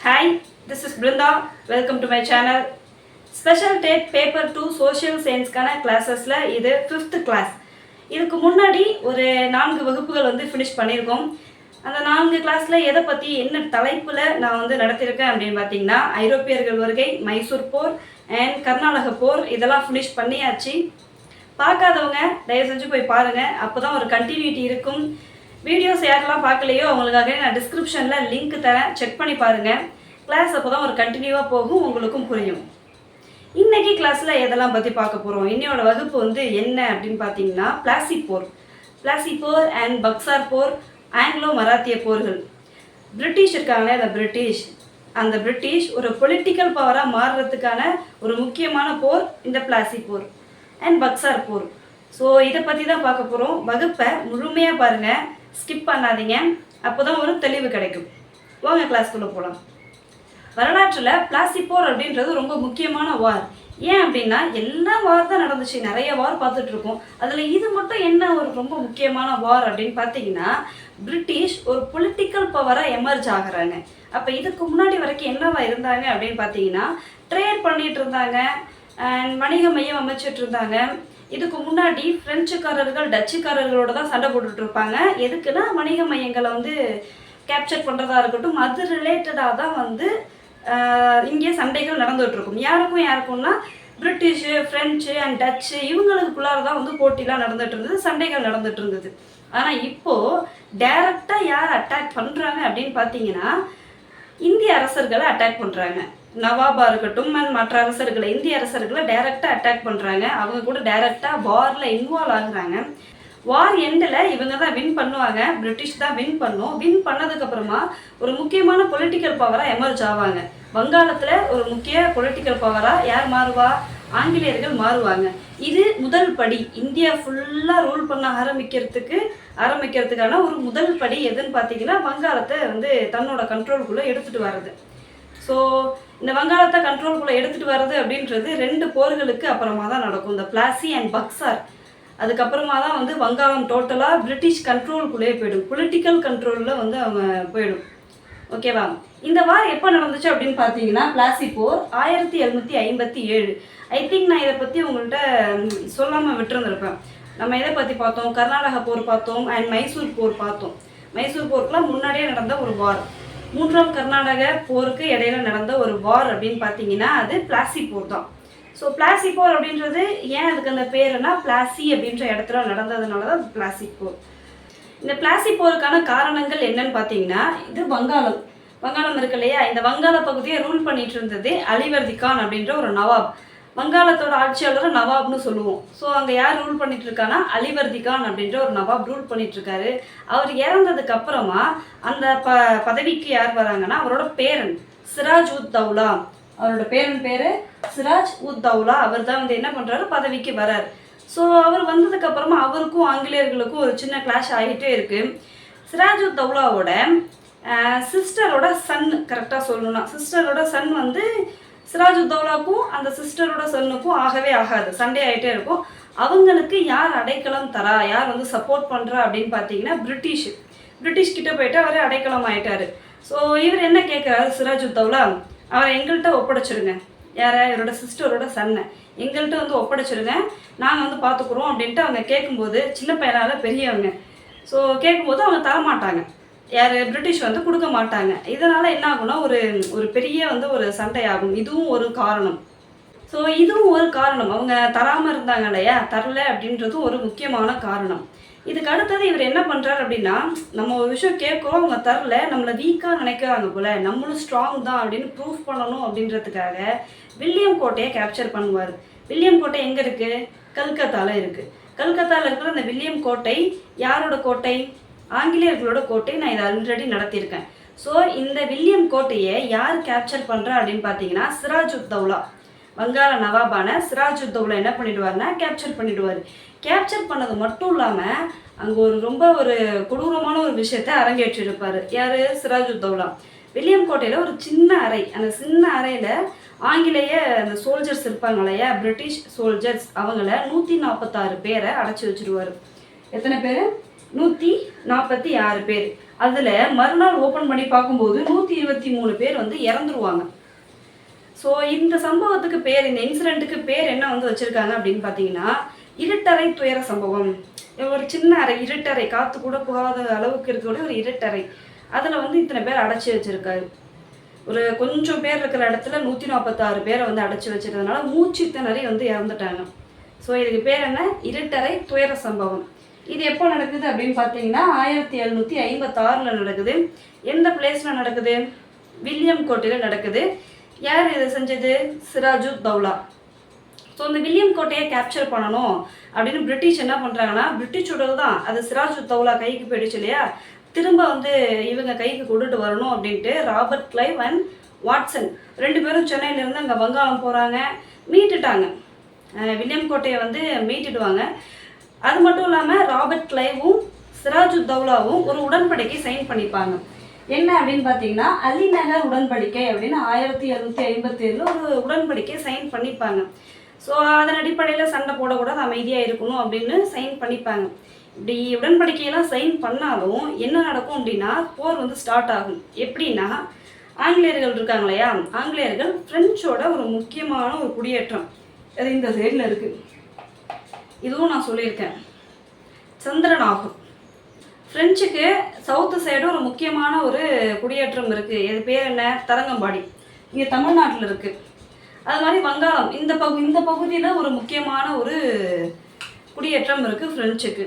Hi, this is Brinda. Welcome to my channel. Special Tate Paper 2 Social Science கிளாஸஸில் இது 5th class. இதுக்கு முன்னாடி ஒரு 4 வகுப்புகள் ஃபினிஷ் பண்ணியிருக்கோம். அந்த 4 கிளாஸில் எதை பற்றி என்ன தலைப்பில் நான் நடத்தியிருக்கேன் அப்படின்னு பார்த்தீங்கன்னா, ஐரோப்பியர்கள் வருகை, மைசூர் போர் அண்ட் கர்நாடக போர் இதெல்லாம் ஃபினிஷ் பண்ணியாச்சு. பார்க்காதவங்க தயவு செஞ்சு போய் பாருங்கள், அப்போ தான் ஒரு கண்டினியூட்டி இருக்கும். வீடியோஸ் யாரெல்லாம் பார்க்கலையோ அவங்களுக்காக நான் டிஸ்கிரிப்ஷனில் லிங்க் தரேன், செக் பண்ணி பாருங்கள். கிளாஸ் அப்போ தான் ஒரு கண்டினியூவாக போகும், உங்களுக்கும் புரியும். இன்றைக்கி கிளாஸில் எதெல்லாம் பற்றி பார்க்க போகிறோம், இன்னையோட வகுப்பு என்ன அப்படின்னு பார்த்தீங்கன்னா, பிளாசி போர் அண்ட் பக்சார் போர், ஆங்கிலோ மராத்திய போர்கள். பிரிட்டிஷ் இருக்காங்களே அந்த பிரிட்டிஷ் ஒரு பொலிட்டிக்கல் பவராக மாறுறதுக்கான ஒரு முக்கியமான போர் இந்த பிளாசி போர் அண்ட் பக்சார் போர். ஸோ இதை பற்றி தான் பார்க்க போகிறோம். வகுப்பை முழுமையாக பாருங்கள், ஸ்கிப் பண்ணாதீங்க, அப்போ தான் ஒரு தெளிவு கிடைக்கும். வாங்க கிளாஸ்க்குள்ளே போகலாம். வரலாற்றில் பிளாசி போர் அப்படின்றது ரொம்ப முக்கியமான வார். ஏன் அப்படின்னா எல்லா வார் தான் நடந்துச்சு, நிறைய வார் பார்த்துட்ருக்கோம். அதில் இது மட்டும் என்ன ஒரு ரொம்ப முக்கியமான வார் அப்படின்னு பார்த்தீங்கன்னா, பிரிட்டிஷ் ஒரு பொலிட்டிக்கல் பவராக எமர்ஜ் ஆகிறாங்க. அப்போ இதுக்கு முன்னாடி வரைக்கும் என்னவா இருந்தாங்க அப்படின்னு பார்த்தீங்கன்னா, ட்ரேட் பண்ணிகிட்டு இருந்தாங்க, வணிக மையம் அமைச்சிட்டு இருந்தாங்க. இதுக்கு முன்னாடி பிரெஞ்சுக்காரர்கள் டச்சுக்காரர்களோட தான் சண்டை போட்டுட்டு இருப்பாங்க. எதுக்குன்னா வணிக மையங்களை கேப்சர் பண்ணுறதா இருக்கட்டும், அது ரிலேட்டடாக தான் இங்கே சண்டைகள் நடந்துகிட்ருக்கும். யாருக்கும்னா பிரிட்டிஷு, ஃப்ரெஞ்சு அண்ட் டச்சு இவங்களுக்குள்ளார தான் போட்டிலாம் நடந்துகிட்டு இருந்தது, சண்டைகள் நடந்துகிட்டு இருந்தது. ஆனால் இப்போது டைரெக்டாக யார் அட்டாக் பண்ணுறாங்க அப்படின்னு பார்த்தீங்கன்னா, இந்திய அரசர்களை அட்டாக் பண்ணுறாங்க. நவாபா இருக்கட்டும் அண்ட் மற்ற அரசர்களை, இந்திய அரசர்களை டைரெக்டாக அட்டாக் பண்ணுறாங்க. அவங்க கூட டைரெக்டாக வாரில் இன்வால்வ் ஆகுறாங்க. வார் எண்டில் இவங்க தான் வின் பண்ணுவாங்க, பிரிட்டிஷ் தான் வின் பண்ணும். வின் பண்ணதுக்கப்புறமா ஒரு முக்கியமான பொலிட்டிக்கல் பவராக எமர்ஜ் ஆவாங்க. வங்காளத்தில் ஒரு முக்கிய பொலிட்டிக்கல் பவராக யார் மாறுவா? ஆங்கிலேயர்கள் மாறுவாங்க. இது முதல் படி. இந்தியா ஃபுல்லாக ரூல் பண்ண ஆரம்பிக்கிறதுக்கான ஒரு முதல் படி எதுன்னு பார்த்தீங்கன்னா, வங்காளத்தை தன்னோட கண்ட்ரோலுக்குள்ளே எடுத்துகிட்டு வர்றது. ஸோ இந்த வங்காளத்தை கண்ட்ரோலுக்குள்ளே எடுத்துகிட்டு வர்றது அப்படின்றது 2 போர்களுக்கு அப்புறமா தான் நடக்கும், இந்த பிளாசி அண்ட் பக்சார். அதுக்கப்புறமா தான் வங்காளம் டோட்டலாக பிரிட்டிஷ் கண்ட்ரோலுக்குள்ளேயே போயிடும், பொலிட்டிக்கல் கண்ட்ரோலில் அவங்க போயிடும். ஓகேவா? இந்த வார் எப்போ நடந்துச்சு அப்படின்னு பார்த்தீங்கன்னா, பிளாசி போர் 1757. ஐ திங்க் நான் இதை பற்றி உங்கள்கிட்ட சொல்லாமல் விட்டுருந்துருப்பேன். நம்ம எதை பற்றி பார்த்தோம்? கர்நாடக போர் பார்த்தோம் அண்ட் மைசூர் போர் பார்த்தோம். மைசூர் போருக்குலாம் முன்னாடியே நடந்த ஒரு வார். 3ஆம் கர்நாடக போருக்கு இடையில நடந்த ஒரு வார் அப்படின்னு பார்த்தீங்கன்னா, அது பிளாசி போர் தான். ஸோ பிளாசி போர் அப்படின்றது ஏன் அதுக்கு அந்த பேருனா, பிளாசி அப்படின்ற இடத்துல நடந்ததுனால தான் பிளாசி போர். இந்த பிளாசி போருக்கான காரணங்கள் என்னன்னு பார்த்தீங்கன்னா, இது வங்காளம் இருக்கு இல்லையா, இந்த வங்காள பகுதியை ரூல் பண்ணிட்டு இருந்தது அலிவர்தி கான் அப்படின்ற ஒரு நவாப். வங்காளத்தோட ஆட்சியாளரை நவாப்னு சொல்லுவோம். ஸோ அங்கே யார் ரூல் பண்ணிட்டு இருக்கான்னா, அலிவர்தி கான் அப்படின்ற ஒரு நவாப் ரூல் பண்ணிட்டு இருக்காரு. அவர் இறந்ததுக்கு அப்புறமா அந்த பதவிக்கு யார் வராங்கன்னா, அவரோட பேரன் சிராஜ் உத் தௌலா. அவரோட பேர் சிராஜ் உத் தௌலா. அவர் தான் என்ன பண்ணுறாரு, பதவிக்கு வரார். ஸோ அவர் வந்ததுக்கு அப்புறமா அவருக்கும் ஆங்கிலேயர்களுக்கும் ஒரு சின்ன கிளாஷ் ஆகிட்டே இருக்கு. சிராஜ் உத் தௌலாவோட சிஸ்டரோட சன், கரெக்டாக சொல்லணும்னா சிஸ்டரோட சன் சிராஜ் உத் தௌலாவுக்கும் அந்த சிஸ்டரோட சன்னுக்கும் ஆகவே ஆகாது, சண்டே ஆகிட்டே இருக்கும். அவங்களுக்கு யார் அடைக்கலம் தரா, யார் சப்போர்ட் பண்ணுறா அப்படின்னு பார்த்தீங்கன்னா, பிரிட்டிஷ் கிட்ட போயிட்டு அவர் அடைக்கலம் ஆகிட்டாரு. ஸோ இவர் என்ன கேட்குறாரு, சிராஜ் உத் தௌலா அவரை எங்கள்கிட்ட ஒப்படைச்சிருங்க, யாரை, இவரோட சிஸ்டரோட சன்னை எங்கள்கிட்ட ஒப்படைச்சிருங்க, நாங்கள் பார்த்துக்குறோம் அப்படின்ட்டு அவங்க கேட்கும்போது, சின்ன பையனால் பெரியவங்க. ஸோ கேட்கும்போது அவங்க தரமாட்டாங்க, யார், பிரிட்டிஷ் கொடுக்க மாட்டாங்க. இதனால் என்ன ஆகும்னா, ஒரு பெரிய ஒரு சண்டை ஆகும். இதுவும் ஒரு காரணம். ஸோ இதுவும் ஒரு காரணம், அவங்க தராமல் இருந்தாங்க இல்லையா, தரல அப்படின்றதும் ஒரு முக்கியமான காரணம். இதுக்கு அடுத்தது இவர் என்ன பண்ணுறாரு அப்படின்னா, நம்ம ஒரு விஷயம் கேட்குறோம், அவங்க தரல, நம்மளை வீக்காக நினைக்கிறாங்க போல், நம்மளும் ஸ்ட்ராங் தான் அப்படின்னு ப்ரூஃப் பண்ணணும் அப்படின்றதுக்காக வில்லியம் கோட்டையை கேப்சர் பண்ணுவார். வில்லியம் கோட்டை எங்கே இருக்குது? கல்கத்தாவில் இருக்குது. கல்கத்தாவில் இருக்கிற அந்த வில்லியம் கோட்டை யாரோட கோட்டை? ஆங்கிலேயர்களோட கோட்டை. நான் இதை ஆல்ரெடி நடத்தியிருக்கேன். ஸோ இந்த வில்லியம் கோட்டையை யார் கேப்சர் பண்ணுறா அப்படின்னு பார்த்தீங்கன்னா, சிராஜ் உத் தௌலா. வங்காள நவாபான சிராஜ் உத் தௌலா என்ன பண்ணிடுவார்னா, கேப்சர் பண்ணிடுவார். கேப்சர் பண்ணது மட்டும் இல்லாமல் அங்கே ரொம்ப கொடூரமான ஒரு விஷயத்தை அரங்கேற்றிருப்பார். யார்? சிராஜ் உத் தௌலா. வில்லியம் கோட்டையில் ஒரு சின்ன அறை, அந்த சின்ன அறையில் ஆங்கிலேய அந்த சோல்ஜர்ஸ் இருப்பாங்க இல்லையா, பிரிட்டிஷ் சோல்ஜர்ஸ், அவங்கள 146 பேரை அடைச்சி வச்சுருவார். எத்தனை பேர்? 146 பேர். அதில் மறுநாள் ஓப்பன் பண்ணி பார்க்கும்போது 123 பேர் வந்து இறந்துருவாங்க. ஸோ இந்த சம்பவத்துக்கு பேர், இந்த இன்சிடெண்ட்டுக்கு பேர் என்ன வந்து வச்சுருக்காங்க அப்படின்னு பார்த்தீங்கன்னா, இருட்டறை துயர சம்பவம். ஒரு சின்ன அறை, இருட்டறை, காற்று கூட போகாத அளவுக்கு இருக்கக்கூடிய ஒரு இருட்டறை, அதில் வந்து இத்தனை பேர் அடைச்சி வச்சுருக்காரு. ஒரு கொஞ்சம் பேர் இருக்கிற இடத்துல 146 பேரை வந்து அடைச்சி வச்சிருந்ததுனால மூச்சு திணறி வந்து இறந்துட்டாங்க. ஸோ இதுக்கு பேர் என்ன? இருட்டறை துயர சம்பவம். இது எப்போ நடக்குது அப்படின்னு பார்த்தீங்கன்னா 1756 நடக்குது. எந்த பிளேஸில் நடக்குது? வில்லியம் கோட்டையில் நடக்குது. யார் இதை செஞ்சது? சிராஜுத் தௌலா. ஸோ இந்த வில்லியம் கோட்டையை கேப்சர் பண்ணணும் அப்படின்னு பிரிட்டிஷ் என்ன பண்ணுறாங்கன்னா, பிரிட்டிஷோடது தான் அது சிராஜுத் தௌலா கைக்கு போயிடுச்சு இல்லையா, திரும்ப வந்து இவங்க கைக்கு கொண்டுட்டு வரணும் அப்படின்ட்டு ராபர்ட் கிளைவ் அண்ட் வாட்சன் 2 பேரும் சென்னையிலேருந்து அங்கே வங்காளம் போகிறாங்க. மீட்டுட்டாங்க, வில்லியம் கோட்டையை வந்து மீட்டுடுவாங்க. அது மட்டும் இல்லாமல் ராபர்ட் கிளைவும் சிராஜுத் தௌலாவும் ஒரு உடன்படிக்கை சைன் பண்ணிப்பாங்க. என்ன அப்படின்னு பார்த்தீங்கன்னா, அலிநகர் உடன்படிக்கை அப்படின்னு 1757 ஒரு உடன்படிக்கை சைன் பண்ணிப்பாங்க. ஸோ அதன் அடிப்படையில் சண்டை போடக்கூடாது, அமைதியாக இருக்கணும் அப்படின்னு சைன் பண்ணிப்பாங்க. இப்படி உடன்படிக்கையெல்லாம் சைன் பண்ணாலும் என்ன நடக்கும் அப்படின்னா, போர் வந்து ஸ்டார்ட் ஆகும். எப்படின்னா, ஆங்கிலேயர்கள் இருக்காங்க இல்லையா, ஆங்கிலேயர்கள் பிரெஞ்சோட ஒரு முக்கியமான ஒரு குடியேற்றம், அது இந்த சைடில் இருக்குது. இதுவும் நான் சொல்லியிருக்கேன், சந்திரநாகூர். ஃப்ரெஞ்சுக்கு சவுத்து சைடு ஒரு முக்கியமான ஒரு குடியேற்றம் இருக்குது. இது பேர் என்ன? தரங்கம்பாடி. இங்கே தமிழ்நாட்டில் இருக்குது. அது மாதிரி வங்காளம் இந்த பகுதியில் ஒரு முக்கியமான ஒரு குடியேற்றம் இருக்குது ஃப்ரெஞ்சுக்கு.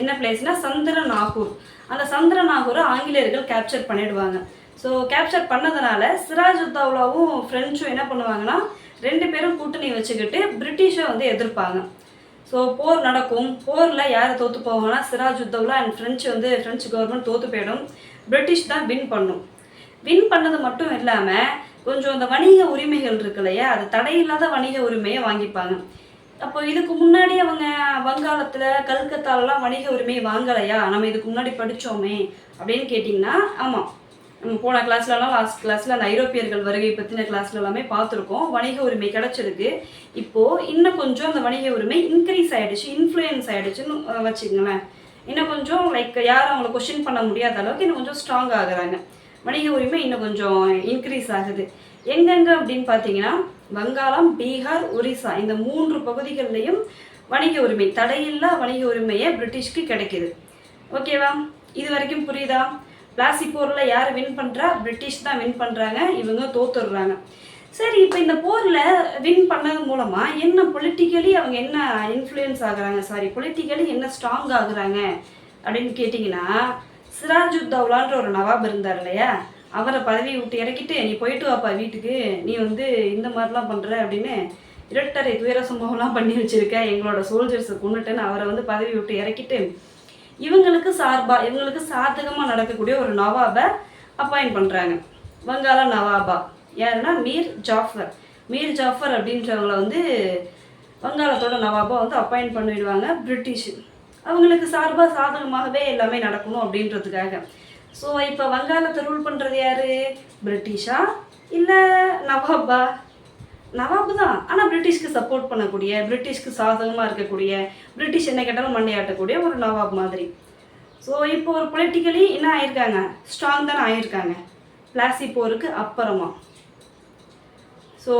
என்ன பிளேஸ்னால் சந்திரநாகூர். அந்த சந்திரநாகூரை ஆங்கிலேயர்கள் கேப்சர் பண்ணிடுவாங்க. ஸோ கேப்சர் பண்ணதுனால சிராஜுத் தௌலாவும் ஃப்ரெஞ்சும் என்ன பண்ணுவாங்கன்னா, 2 பேரும் கூட்டணி வச்சுக்கிட்டு பிரிட்டிஷை வந்து எதிர்ப்பாங்க. ஸோ போர் நடக்கும். போரில் யார் தோற்று போவாங்கன்னா, Siraj ud Daula and French government தோற்று போயிடும். பிரிட்டிஷ் தான் வின் பண்ணும். வின் பண்ணது மட்டும் இல்லாமல் கொஞ்சம் அந்த வணிக உரிமைகள் இருக்கு இல்லையா, அது தடையில்லாத வணிக உரிமையை வாங்கிப்பாங்க. அப்போ இதுக்கு முன்னாடி அவங்க வங்காளத்தில் கல்கத்தாலலாம் வணிக உரிமையை வாங்கலையா, நம்ம இதுக்கு முன்னாடி படித்தோமே அப்படின்னு கேட்டிங்கன்னா, ஆமாம், நம்ம போன கிளாஸ்லலாம் லாஸ்ட் கிளாஸில் அந்த ஐரோப்பியர்கள் வருகை பற்றின கிளாஸ்ல எல்லாமே பார்த்துருக்கோம். வணிக உரிமை கிடச்சிருக்கு. இப்போது இன்னும் கொஞ்சம் அந்த வணிக உரிமை இன்க்ரீஸ் ஆகிடுச்சு, இன்ஃப்ளூயன்ஸ் ஆகிடுச்சுன்னு வச்சுக்கங்களேன். இன்னும் கொஞ்சம் லைக் யாரும் அவங்கள கொஷின் பண்ண முடியாத அளவுக்கு இன்னும் கொஞ்சம் ஸ்ட்ராங் ஆகுறாங்க. வணிக உரிமை இன்னும் கொஞ்சம் இன்க்ரீஸ் ஆகுது. எங்கெங்க அப்படின்னு பார்த்தீங்கன்னா, வங்காளம், பீகார், ஒரிசா இந்த 3 பகுதிகளிலையும் வணிக உரிமை, தடையில்லா வணிக உரிமையை பிரிட்டிஷ்க்கு கிடைக்கிது. ஓகேவா? இது வரைக்கும் புரியுதா? பிளாசி போரில் யார் வின் பண்ணுறா? பிரிட்டிஷ் தான் வின் பண்ணுறாங்க, இவங்க தோத்துடுறாங்க. சரி, இப்போ இந்த போரில் வின் பண்ணது மூலமாக என்ன பொலிட்டிக்கலி அவங்க என்ன இன்ஃப்ளூயன்ஸ் ஆகுறாங்க, பொலிட்டிக்கலி என்ன ஸ்ட்ராங் ஆகுறாங்க அப்படின்னு கேட்டிங்கன்னா, சிராஜுத் தௌலான்ற ஒரு நவாப் இருந்தார் இல்லையா, அவரை பதவியை விட்டு இறக்கிட்டு, நீ போயிட்டு வாப்பா வீட்டுக்கு, நீ வந்து இந்த மாதிரிலாம் பண்ணுற அப்படின்னு இரட்டரை துயர சம்பவம்லாம் பண்ணி வச்சுருக்க, எங்களோட சோல்ஜர்ஸை கொண்டுட்டேன்னு அவரை வந்து பதவி விட்டு இறக்கிட்டு இவங்களுக்கு சாதகமாக நடக்கக்கூடிய ஒரு நவாபை அப்பாயிண்ட் பண்ணுறாங்க. வங்காள நவாபா யாருன்னா மீர் ஜாஃபர் அப்படின்றவங்கள வந்து வங்காளத்தோட நவாபா வந்து அப்பாயிண்ட் பண்ணிடுவாங்க பிரிட்டிஷ். அவங்களுக்கு சாதகமாகவே எல்லாமே நடக்கணும் அப்படின்றதுக்காக. ஸோ இப்போ வங்காளத்தை ரூல் பண்ணுறது யார்? பிரிட்டிஷா இல்லை நவாபா? நவாபு தான், ஆனால் பிரிட்டிஷ்க்கு சப்போர்ட் பண்ணக்கூடிய, பிரிட்டிஷ்க்கு சாதகமாக இருக்கக்கூடிய, பிரிட்டிஷ் என்ன கேட்டாலும் மண்டையாட்டக்கூடிய ஒரு நவாப் மாதிரி. ஸோ இப்போ ஒரு பொலிட்டிக்கலி என்ன ஆயிருக்காங்க? ஸ்ட்ராங் தானே ஆயிருக்காங்க பிளாசி போருக்கு அப்புறமா. ஸோ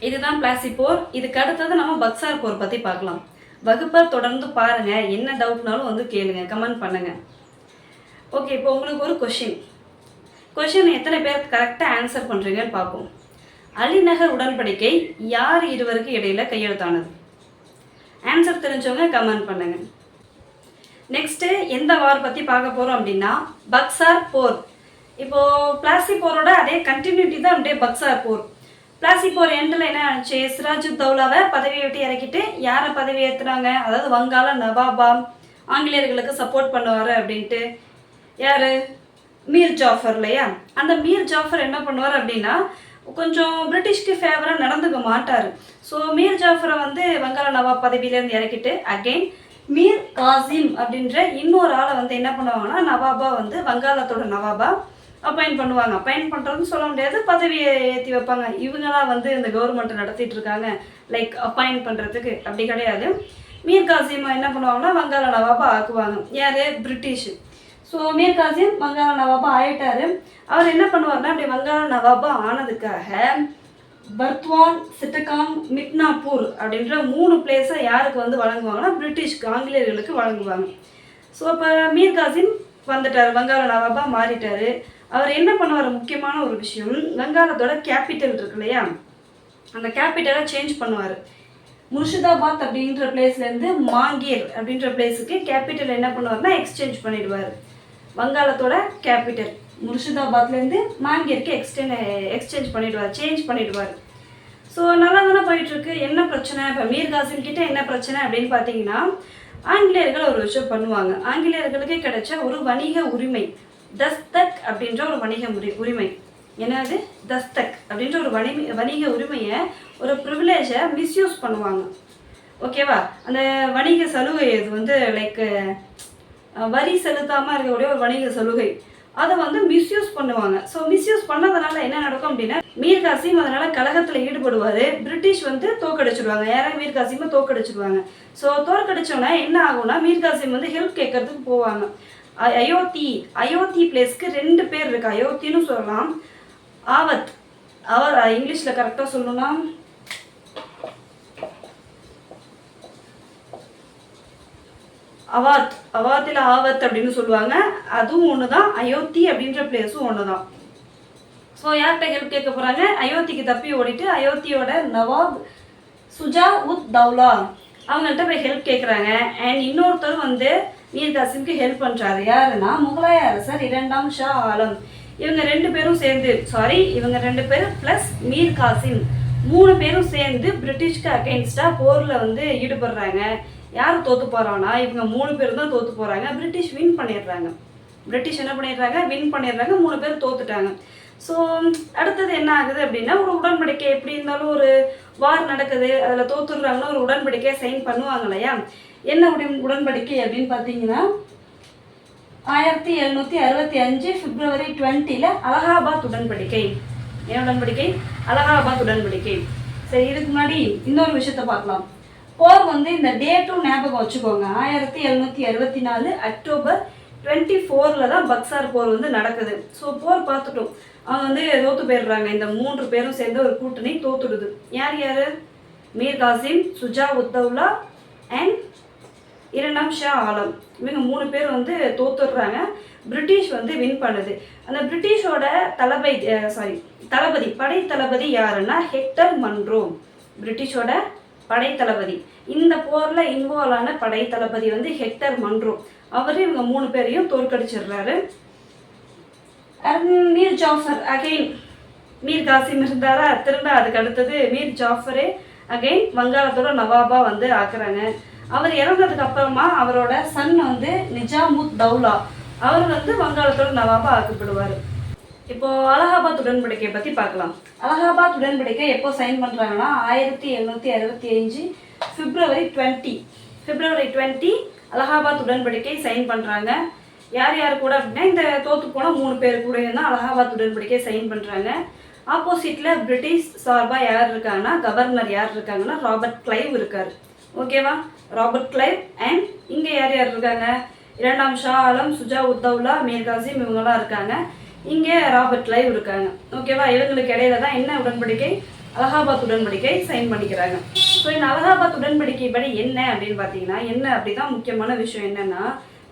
இதுதான் பிளாசி போர். இதுக்கு அடுத்தது நம்ம பக்சார் போர் பற்றி பார்க்கலாம். வகுப்பை தொடர்ந்து பாருங்கள், என்ன டவுட்னாலும் வந்து கேளுங்க, கமெண்ட் பண்ணுங்கள். ஓகே, இப்போ உங்களுக்கு ஒரு கொஷின் எத்தனை பேர் கரெக்டாக ஆன்சர் பண்ணுறீங்கன்னு பார்ப்போம். அலிநகர் உடன்படிக்கை யார் இருவருக்கு இடையில கையெழுத்தானது? ஆன்சர் தெரிஞ்சவங்க கமெண்ட் பண்ணுங்க. நெக்ஸ்ட்டு எந்த வார் பற்றி பார்க்க போகிறோம் அப்படின்னா, பக்சார் போர். இப்போது பிளாசி போரோட அதே கண்டினியூட்டி தான் அப்படியே பக்சார் போர். பிளாசி போர் எண்டில் என்ன ஆச்சு? சிராஜுத் தௌலாவை பதவியை விட்டு இறக்கிட்டு யாரை பதவி ஏற்றுறாங்க? அதாவது வங்காள நவாபா ஆங்கிலேயர்களுக்கு சப்போர்ட் பண்ணுவார் அப்படின்ட்டு யார்? மீர் ஜாஃபர் இல்லையா? அந்த மீர் ஜாஃபர் என்ன பண்ணுவார் அப்படின்னா, கொஞ்சம் பிரிட்டிஷ்க்கு ஃபேவராக நடந்துக்க மாட்டார். ஸோ மீர் ஜாஃபரை வந்து வங்காள நவாப் பதவியிலேருந்து இறக்கிட்டு அகெயின் மீர் காசிம் அப்படின்ற இன்னொரு ஆளை வந்து என்ன பண்ணுவாங்கன்னா, நவாபா வந்து வங்காளத்தோட நவாபா அப்பாயிண்ட் பண்ணுவாங்க. அப்பாயிண்ட் பண்ணுறதுன்னு சொல்ல முடியாது, பதவியை ஏற்றி வைப்பாங்க. இவங்களாம் வந்து இந்த கவர்மெண்ட்டை நடத்திட்டு இருக்காங்க, லைக் அப்பாயிண்ட் பண்ணுறதுக்கு அப்படி கிடையாது. மீர் காசிம் என்ன பண்ணுவாங்கன்னா வங்காள நவாபா ஆக்குவாங்க. யார்? பிரிட்டிஷ். ஸோ மீர் காசிம் வங்காள நவாபா ஆயிட்டாரு. அவர் என்ன பண்ணுவார்னா அப்படி வங்காள நவாபா ஆனதுக்காக பர்த்வான், சிட்டகாங், மிட்னாப்பூர் அப்படின்ற 3 பிளேஸை யாருக்கு வந்து வழங்குவாங்கன்னா பிரிட்டிஷ்க்கு, ஆங்கிலேயர்களுக்கு வழங்குவாங்க. ஸோ அப்போ மீர் காசிம் வந்துட்டார், வங்காள நவாபா மாறிட்டார். அவர் என்ன பண்ணுவார்? முக்கியமான ஒரு விஷயம், வங்காளத்தோட கேபிட்டல் இருக்கு இல்லையா, அந்த கேபிட்டலை சேஞ்ச் பண்ணுவார். முர்ஷிதாபாத் அப்படின்ற பிளேஸ்லேருந்து மாங்கேர் அப்படின்ற பிளேஸுக்கு கேபிட்டல் என்ன பண்ணுவார்னா எக்ஸ்சேஞ்ச் பண்ணிடுவார். வங்காளத்தோட கேபிட்டல் முர்ஷிதாபாத்லேருந்து மாங்கேருக்கு எக்ஸ்சேஞ்ச் பண்ணிடுவார், சேஞ்ச் பண்ணிடுவார். ஸோ நல்லா தானே போயிட்டுருக்கு. என்ன பிரச்சனை? இப்போ மீர் காசிம் கிட்ட என்ன பிரச்சனை அப்படின்னு பார்த்தீங்கன்னா, ஆங்கிலேயர்கள் ஒரு விஷயம் பண்ணுவாங்க. ஆங்கிலேயர்களுக்கு கிடைச்ச ஒரு வணிக உரிமை, தஸ்தக் அப்படின்ற ஒரு வணிக உரிமை. என்னது? தஸ்தக் அப்படின்ற ஒரு வணிக உரிமையை, ஒரு ப்ரிவிலேஜை மிஸ்யூஸ் பண்ணுவாங்க. ஓகேவா? அந்த வணிக சலுகை இது வந்து லைக் வரி செலுத்தாமல் இருக்கக்கூடிய ஒரு வணிக சலுகை, அதை வந்து மிஸ்யூஸ் பண்ணுவாங்க. ஸோ மிஸ்யூஸ் பண்ணதுனால என்ன நடக்கும் அப்படின்னா, மீர் காசிம் அதனால் கலகத்தில் ஈடுபடுவார். பிரிட்டிஷ் வந்து தோக்கடிச்சிடுவாங்க. யாராவது மீர் காசிமை தோக்கடிச்சிடுவாங்க. ஸோ தோற்கடிச்சோன்னா என்ன ஆகும்னா, மீர் காசிம் வந்து ஹெல்ப் கேட்கறதுக்கு போவாங்க. அயோத்தி பிளேஸ்க்கு 2 பேர் இருக்குது. அயோத்தின்னு சொல்லலாம், ஆவத். அவர் இங்கிலீஷில் கரெக்டாக சொல்லணும்னா அவாத்தில் ஆவத் அப்படின்னு சொல்லுவாங்க. அதுவும் ஒன்று தான். அயோத்தி அப்படின்ற பிளேஸும் ஒன்று தான். ஸோ யார்கிட்ட ஹெல்ப் கேட்க போகிறாங்க? அயோத்திக்கு தப்பி ஓடிட்டு அயோத்தியோட நவாப் சுஜா உத் தௌலா அவங்கள்ட்ட போய் ஹெல்ப் கேட்குறாங்க. அண்ட் இன்னொருத்தர் வந்து மீர் காசிம்க்கு ஹெல்ப் பண்ணுறாரு. யாருன்னா முகலாய அரசர் 2ஆம் ஷா ஆலம். இவங்க 2 பேரும் சேர்ந்து, இவங்க 2 பேர் ப்ளஸ் மீர் காசிம் 3 பேரும் சேர்ந்து பிரிட்டிஷ்க்கு அகெயின்ஸ்டாக போரில் வந்து ஈடுபடுறாங்க. யார் தோற்று போகிறான்னா, இவங்க 3 பேர் தான் தோற்று போகிறாங்க. பிரிட்டிஷ் வின் பண்ணிடுறாங்க. பிரிட்டிஷ் என்ன பண்ணிடுறாங்க? வின் பண்ணிடுறாங்க. 3 பேர் தோத்துட்டாங்க. ஸோ அடுத்தது என்ன ஆகுது அப்படின்னா, ஒரு உடன்படிக்கை, எப்படி இருந்தாலும் ஒரு வார் நடக்குது, அதில் தோத்துடுறாங்கன்னா ஒரு உடன்படிக்கையை சைன் பண்ணுவாங்க இல்லையா? என்ன உடன்படிக்கை அப்படின்னு பார்த்தீங்கன்னா, 1765 பிப்ரவரி 20 அலகாபாத் உடன்படிக்கை. என்ன உடன்படிக்கை? அலகாபாத் உடன்படிக்கை. சரி, இதுக்கு முன்னாடி இன்னொரு விஷயத்த பார்க்கலாம். போர் வந்து இந்த டேட்டும் ஞாபகம் வச்சுக்கோங்க. 1764 அக்டோபர் 24 தான் பக்சார் போர் வந்து நடக்குது. ஸோ போர் பார்த்துட்டோம். அவங்க வந்து தோத்து போயிடுறாங்க. இந்த 3 பேரும் சேர்ந்து ஒரு கூட்டணி தோத்துடுது. யார் யார்? மீர் காசிம், சுஜா உத்தௌலா அண்ட் 2ஆம் ஷா ஆலம். இவங்க 3 பேர் வந்து தோத்துடுறாங்க. பிரிட்டிஷ் வந்து வின் பண்ணுது. அந்த பிரிட்டிஷோட தளபதி, படை தளபதி யாருன்னா ஹெக்டர் மன்ரோ. பிரிட்டிஷோட படை தளபதி, இந்த போரில் இன்வால்வ் ஆன படை தளபதி வந்து ஹெக்டர் மன்ரோ. அவர் இவங்க 3 பேரையும் தோற்கடிச்சிடுறாரு. மீர் ஜாஃபர் அகெயின், மீர் காசிம் இருந்தாரா, திரும்ப அதுக்கு அடுத்தது மீர் ஜாஃபரே அகெயின் வங்காளத்தோட நவாபா வந்து ஆக்குறாங்க. அவர் இறந்ததுக்கு அப்புறமா அவரோட சன் வந்து நிஜாமுத் தௌலா, அவர் வந்து வங்காளத்தோட நவாபா ஆக்கப்படுவார். இப்போ அலகாபாத் உடன்படிக்கையை பற்றி பார்க்கலாம். அலகாபாத் உடன்படிக்கை எப்போ சைன் பண்ணுறாங்கன்னா 1765 பிப்ரவரி 20 அலகாபாத் உடன்படிக்கை சைன் பண்ணுறாங்க. யார் யார் கூட அப்படின்னா, இந்த தோற்று போன 3 பேர் கூட தான் அலகாபாத் உடன்படிக்கை சைன் பண்ணுறாங்க. ஆப்போசிட்டில் பிரிட்டிஷ் சார்பாக யார் இருக்காங்கன்னா, கவர்னர் யார் இருக்காங்கன்னா ராபர்ட் கிளைவ் இருக்கார். ஓகேவா? Robert Clive. அண்ட் இங்கே யார் யார் இருக்காங்க? 2ஆம் ஷா ஆலம், சுஜா உத்தௌலா, மீர் காசிம் இவங்கெல்லாம் இருக்காங்க. இங்கே ராபர்ட் கிளைவ் இருக்காங்க. ஓகேவா? இவங்களுக்கு இடையில தான் என்ன உடன்படிக்கை? அலகாபாத் உடன்படிக்கை சைன் பண்ணிக்கிறாங்க. ஸோ இந்த அலகாபாத் உடன்படிக்கை படி என்ன அப்படின்னு பார்த்தீங்கன்னா, என்ன அப்படிதான் முக்கியமான விஷயம் என்னன்னா,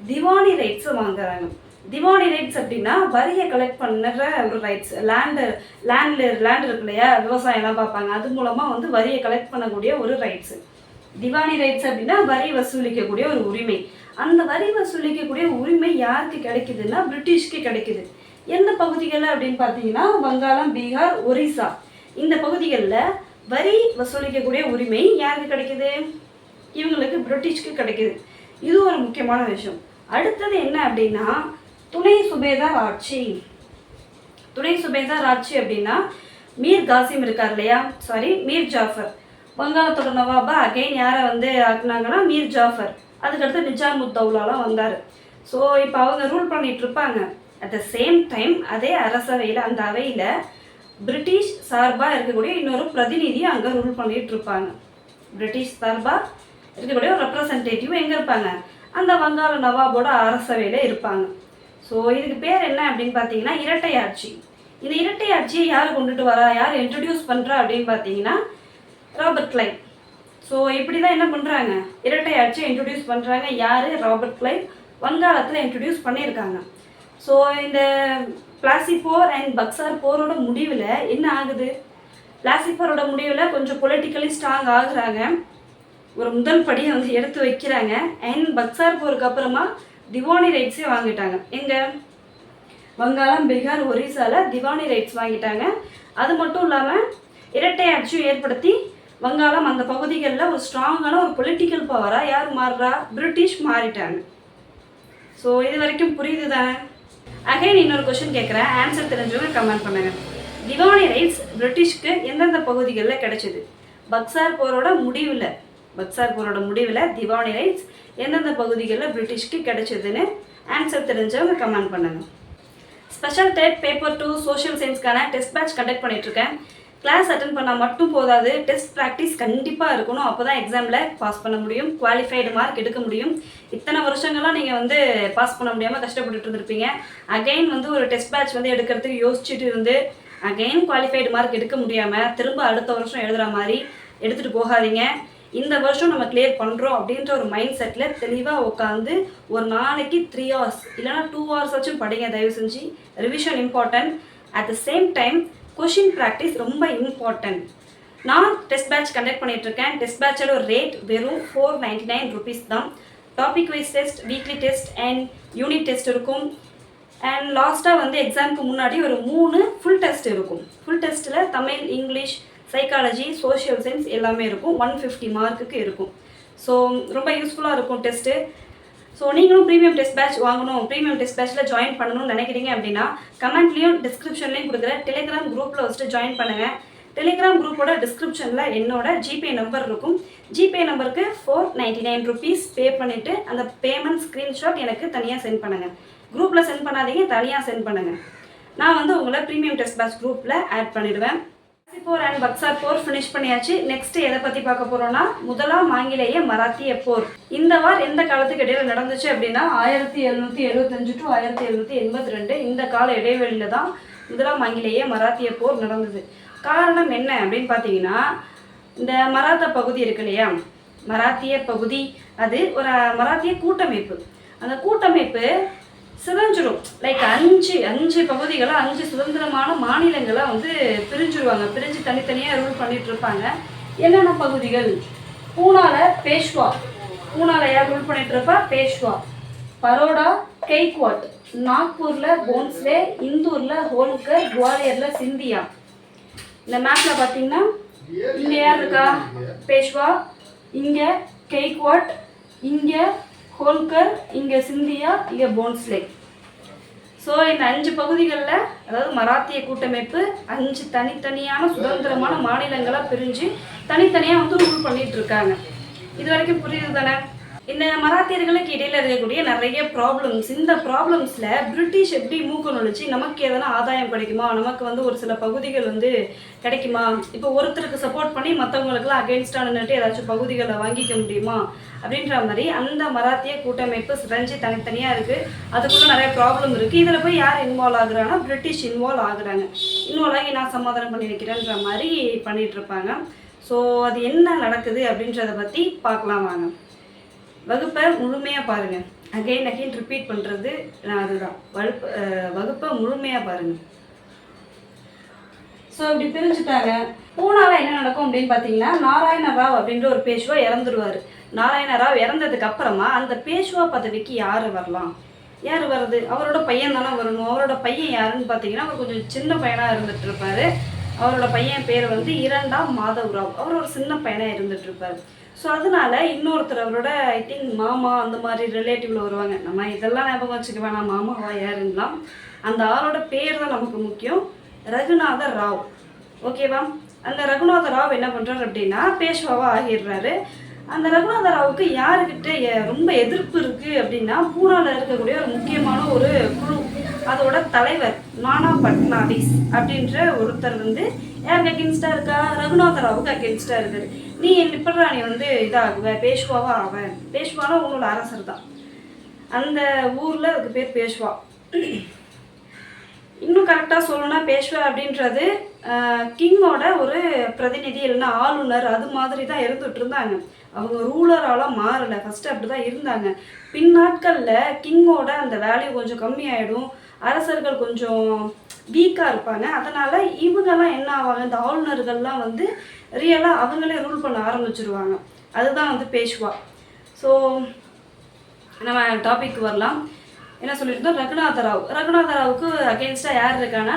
திவானி ரைட்ஸை வாங்குறாங்க. திவானி ரைட்ஸ் அப்படின்னா வரியை கலெக்ட் பண்ணுற ஒரு ரைட்ஸ். லேண்ட் இருக்கு இல்லையா, விவசாயம்லாம் பார்ப்பாங்க, அது மூலமாக வந்து வரியை கலெக்ட் பண்ணக்கூடிய ஒரு ரைட்ஸு. திவானி ரைட்ஸ் அப்படின்னா வரி வசூலிக்கக்கூடிய ஒரு உரிமை. அந்த வரி வசூலிக்கக்கூடிய உரிமை யாருக்கு கிடைக்குதுன்னா பிரிட்டிஷ்க்கு கிடைக்குது. எந்த பகுதிகளில் அப்படின்னு பார்த்தீங்கன்னா, வங்காளம், பீகார், ஒரிசா, இந்த பகுதிகளில் வரி வசூலிக்கக்கூடிய உரிமை யாருக்கு கிடைக்குது? இவங்களுக்கு, பிரிட்டிஷ்க்கு கிடைக்குது. இது ஒரு முக்கியமான விஷயம். அடுத்தது என்ன அப்படின்னா, துணை சுபேதார் ஆட்சி. துணை சுபேதார் ஆட்சி அப்படின்னா மீர் காசிம் இருக்கார் இல்லையா, மீர் ஜாஃபர், வங்காளத்தோட நவாபா அகைன் யாரை வந்து ஆக்குனாங்கன்னா மீர் ஜாஃபர். அதுக்கடுத்து நிஜாமுத் தௌலாலாம் வந்தார். ஸோ இப்போ அவங்க ரூல் பண்ணிட்டு இருப்பாங்க. அட் த சேம் டைம் அதே அரசவையில், அந்த அவையில் பிரிட்டிஷ் சார்பாக இருக்கக்கூடிய இன்னொரு பிரதிநிதியை அங்கே ரூல் பண்ணிட்டு இருப்பாங்க. பிரிட்டிஷ் சார்பாக இருக்கக்கூடிய ஒரு ரெப்ரசன்டேட்டிவ் எங்கே இருப்பாங்க, அந்த வங்காள நவாபோட அரசவையில் இருப்பாங்க. ஸோ இதுக்கு பேர் என்ன அப்படின்னு பார்த்தீங்கன்னா இரட்டை ஆட்சி. இந்த இரட்டை ஆட்சியை யார் கொண்டுட்டு வரா, யார் இன்ட்ரடியூஸ் பண்ணுறா அப்படின்னு பார்த்தீங்கன்னா ராபர்ட் கிளைவ். ஸோ இப்படி தான் என்ன பண்ணுறாங்க, இரட்டை ஆட்சியை இன்ட்ரடியூஸ் பண்ணுறாங்க. யார், ராபர்ட் கிளைவ் வங்காளத்தில் இன்ட்ரடியூஸ் பண்ணியிருக்காங்க. ஸோ இந்த பிளாசி போர் அண்ட் பக்சார் போரோட முடிவில் என்ன ஆகுது, பிளாசி போரோட முடிவில் கொஞ்சம் பொலிட்டிக்கலி ஸ்ட்ராங் ஆகுறாங்க, ஒரு முதல் படியை வந்து எடுத்து வைக்கிறாங்க. அண்ட் பக்சார் போருக்கு அப்புறமா திவானி ரைட்ஸே வாங்கிட்டாங்க. எங்கே, வங்காளம், பீகார், ஒரிசாவில் திவானி ரைட்ஸ் வாங்கிட்டாங்க. அது மட்டும் இல்லாமல் இரட்டை ஆட்சியும் ஏற்படுத்தி வங்காளம் அந்த பகுதிகளில் ஒரு ஸ்ட்ராங்கான ஒரு பொலிட்டிக்கல் பவராக யார் மாறுறா, பிரிட்டிஷ் மாறிட்டாங்க. ஸோ இது வரைக்கும் புரியுது தானே? அகைன் இன்னொரு கொஸ்டின் கேட்குறேன், ஆன்சர் தெரிஞ்சவங்க கமெண்ட் பண்ணுங்கள். திவானி ரைட்ஸ் பிரிட்டிஷ்க்கு எந்தெந்த பகுதிகளில் கிடைச்சிது? பக்சார் போரோட முடிவில் திவானி ரைட்ஸ் எந்தெந்த பகுதிகளில் பிரிட்டிஷ்க்கு கிடைச்சதுன்னு ஆன்சர் தெரிஞ்சவங்க கமெண்ட் பண்ணுங்கள். ஸ்பெஷல் டெட் பேப்பர் 2 சோஷியல் சயின்ஸ்க்கான டெஸ்ட் பேட்ச் கண்டக்ட் பண்ணிகிட்ருக்கேன். கிளாஸ் அட்டன் பண்ணால் மட்டும் போதாது, டெஸ்ட் ப்ராக்டிஸ் கண்டிப்பாக இருக்கணும். அப்போ தான் எக்ஸாமில் பாஸ் பண்ண முடியும், குவாலிஃபைடு மார்க் எடுக்க முடியும். இத்தனை வருஷங்கள்லாம் நீங்கள் வந்து பாஸ் பண்ண முடியாமல் கஷ்டப்பட்டுட்டு இருந்திருப்பீங்க. அகைன் வந்து ஒரு டெஸ்ட் பேட்ச் வந்து எடுக்கிறதுக்கு யோசிச்சுட்டு இருந்து அகைன் குவாலிஃபைடு மார்க் எடுக்க முடியாமல் திரும்ப அடுத்த வருஷம் எழுதுகிற மாதிரி எடுத்துகிட்டு போகாதீங்க. இந்த வருஷம் நம்ம கிளியர் பண்ணுறோம் அப்படின்ற ஒரு மைண்ட் செட்டில் தெளிவாக உட்காந்து ஒரு நாளைக்கு 3 hours இல்லைனா 2 hours வச்சும் படிங்க. தயவு செஞ்சு revision important. At the same time question practice ரொம்ப இம்பார்ட்டன்ட். நான் டெஸ்ட் பேட்ச் கண்டக்ட் பண்ணிகிட்ருக்கேன். டெஸ்ட் பேட்சோட ஒரு ரேட் வெறும் 499 rupees தான். Topic wise test, weekly test and unit test இருக்கும். அண்ட் லாஸ்ட்டாக வந்து எக்ஸாமுக்கு முன்னாடி ஒரு 3 ஃபுல் டெஸ்ட் இருக்கும். ஃபுல் டெஸ்ட்டில் Tamil, English, psychology, social science எல்லாமே இருக்கும். 150 மார்க்குக்கு இருக்கும். ஸோ ரொம்ப யூஸ்ஃபுல்லாக இருக்கும் டெஸ்ட்டு. ஸோ நீங்களும் ப்ரீமியம் டெஸ்ட் பேட்ச் வாங்கணும், ப்ரீமியம் டெஸ்ட் பேட்ச்சில் ஜாயின் பண்ணணும்னு நினைக்கிறீங்க அப்படின்னா கமெண்ட்லேயும் டிஸ்கிரிப்ஷன்லேயும் கொடுக்குற டெலிகிராம் குரூப்பில் வச்சுட்டு ஜாயின் பண்ணுங்கள். டெலிகிராம் குரூப்போட டிஸ்கிரிப்ஷனில் என்னோட ஜிபே நம்பர் இருக்கும். ஜிபே நம்பருக்கு 499 rupees பே பண்ணிவிட்டு அந்த பேமெண்ட் ஸ்க்ரீன்ஷாட் எனக்கு தனியாக சென்ட் பண்ணுங்கள். குரூப்பில் சென்ட் பண்ணாதீங்க, தனியாக சென்ட் பண்ணுங்கள். நான் வந்து உங்களை ப்ரீமியம் டெஸ்ட் பேட்ச் குரூப்பில் ஆட் பண்ணிவிடுவேன். போர் அண்ட் பக்சார் போர் ஃபினிஷ் பண்ணியாச்சு. நெக்ஸ்ட் எதை பற்றி பார்க்க போகிறோம்னா முதலாம் ஆங்கிலேய மராத்திய போர். இந்த வார் எந்த காலத்துக்கு இடையில நடந்துச்சு அப்படின்னா 1775 to 1782 இந்த கால இடைவெளியில் தான் முதலாம் ஆங்கிலேய மராத்திய போர் நடந்தது. காரணம் என்ன அப்படின்னு பார்த்தீங்கன்னா இந்த மராத்தா பகுதி இருக்கு இல்லையா, மராத்திய பகுதி அது ஒரு மராத்திய கூட்டமைப்பு. அந்த கூட்டமைப்பு சிதஞ்சிடும். லைக் அஞ்சு பகுதிகளை 5 சுதந்திரமான மாநிலங்களை வந்து பிரிஞ்சிருவாங்க. பிரிஞ்சு தனித்தனியாக ரூல் பண்ணிட்டு இருப்பாங்க. என்னென்ன பகுதிகள்? பூனால பேஷ்வா, பூனால யார் ரூல் பண்ணிட்டு இருப்பா? பேஷ்வா. பரோடா கெய்க்வாட், நாக்பூரில் போன்ஸ்லே, இந்தூரில் ஹோல்கர், குவாலியரில் சிந்தியா. இந்த மேப்பில் பார்த்தீங்கன்னா இங்கே யார் இருக்கா? பேஷ்வா, இங்கே கெய்க்வாட், இங்கே ஹோல்கர், இங்கே சிந்தியா, இங்கே போன்ஸ்லே. ஸோ இந்த 5 பகுதிகளில் அதாவது மராத்திய கூட்டமைப்பு 5 தனித்தனியான சுதந்திரமான மாநிலங்களாக பிரிஞ்சு தனித்தனியாக வந்து ரூல் பண்ணிட்டு இருக்காங்க. இது வரைக்கும் புரியுது தானே? இந்த மராத்தியர்களுக்கு இடையில இருக்கக்கூடிய நிறைய ப்ராப்ளம்ஸ், இந்த ப்ராப்ளம்ஸில் பிரிட்டிஷ் எப்படி மூக்க நுழைச்சி நமக்கு எதனா ஆதாயம் கிடைக்குமா, நமக்கு வந்து ஒரு சில பகுதிகள் வந்து கிடைக்குமா, இப்போ ஒருத்தருக்கு சப்போர்ட் பண்ணி மற்றவங்களுக்குலாம் அகெயின்ஸ்டாக நின்றுட்டு ஏதாச்சும் பகுதிகளை வாங்கிக்க முடியுமா அப்படின்ற மாதிரி அந்த மராத்திய கூட்டமைப்பு சிறஞ்சி தனித்தனியாக இருக்குது. அதுக்குள்ளே நிறைய ப்ராப்ளம் இருக்குது. இதில் போய் யார் இன்வால்வ் ஆகுறாங்கன்னா பிரிட்டிஷ் இன்வால்வ் ஆகுறாங்க. இன்வால்வ் ஆகி நான் சமாதானம் பண்ணி வைக்கிறேன்ற மாதிரி பண்ணிகிட்ருப்பாங்க. ஸோ அது என்ன நடக்குது அப்படின்றத பற்றி பார்க்கலாம் வாங்க. வகுப்பை முழுமையாக பாருங்கள். அகைன் ரிப்பீட் பண்ணுறது அதுதான், வகுப்பை முழுமையாக பாருங்கள். ஸோ இப்படி பிரிஞ்சுட்டாங்க. பூனால என்ன நடக்கும் அப்படின்னு பார்த்தீங்கன்னா நாராயண ராவ் அப்படின்ற ஒரு பேஷ்வா இறந்துருவார். நாராயண ராவ் இறந்ததுக்கு அப்புறமா அந்த பேஷ்வா பதவிக்கு யார் வரலாம், யார் வருது? அவரோட பையன் தானே வரணும். அவரோட பையன் யாருன்னு பார்த்தீங்கன்னா அவர் கொஞ்சம் சின்ன பையனாக இருந்துட்டு இருப்பார். அவரோட பையன் பேர் வந்து 2ஆம் மாதவ் ராவ். அவர் ஒரு சின்ன பையனாக இருந்துட்டு இருப்பார். ஸோ அதனால இன்னொருத்தர் அவரோட ஐ திங்க் மாமா அந்த மாதிரி ரிலேட்டிவில் வருவாங்க. நம்ம இதெல்லாம் ஞாபகம் வச்சுக்க வேணாம், மாமாவா யாருங்களாம். அந்த ஆளோட பேர் தான் நமக்கு முக்கியம், ரகுநாத ராவ். ஓகேவா? அந்த ரகுநாத ராவ் என்ன பண்ணுறாரு அப்படின்னா பேஷ்வாவாக ஆகிடுறாரு. அந்த ரகுநாத ராவுக்கு யாருக்கிட்ட ரொம்ப எதிர்ப்பு இருக்குது அப்படின்னா பூனாவில் இருக்கக்கூடிய ஒரு முக்கியமான ஒரு குழு, அதோட தலைவர் நானா பட்னாவிஸ் அப்படின்ற ஒருத்தர் வந்து யாருக்கு அகென்ஸ்டாக இருக்கா? ரகுநாத ராவுக்கு அகென்ஸ்டாக இருக்குது. நீ எப்படா நீ வந்து இதாகுவ, பேஷ்வாவா ஆவன், பேஷ்வானா உன்னோட அரசர் தான், அந்த ஊரில் அதுக்கு பேர் பேஷ்வா. இன்னும் கரெக்டாக சொல்லணும்னா பேஷ்வா அப்படின்றது கிங்கோட ஒரு பிரதிநிதி இல்லைன்னா ஆளுநர் அது மாதிரி தான் இருந்துகிட்டு இருந்தாங்க. அவங்க ரூலராலாம் மாறலை, ஃபஸ்ட்டு அப்படி தான் இருந்தாங்க. பின் நாட்களில் கிங்கோட அந்த வேல்யூ கொஞ்சம் கம்மியாயிடும், அரசர்கள் கொஞ்சம் வீக்காக இருப்பாங்க. அதனால் இவங்கெல்லாம் என்ன ஆவாங்க, இந்த ஆளுநர்கள்லாம் வந்து ரியலாக அவங்களே ரூல் பண்ண ஆரம்பிச்சிருவாங்க. அதுதான் வந்து பேஷ்வா. ஸோ நம்ம டாபிக் வரலாம். என்ன சொல்லியிருந்தோம், ரகுநாதராவுக்கு அகெயின்ஸ்டாக யார் இருக்காங்கன்னா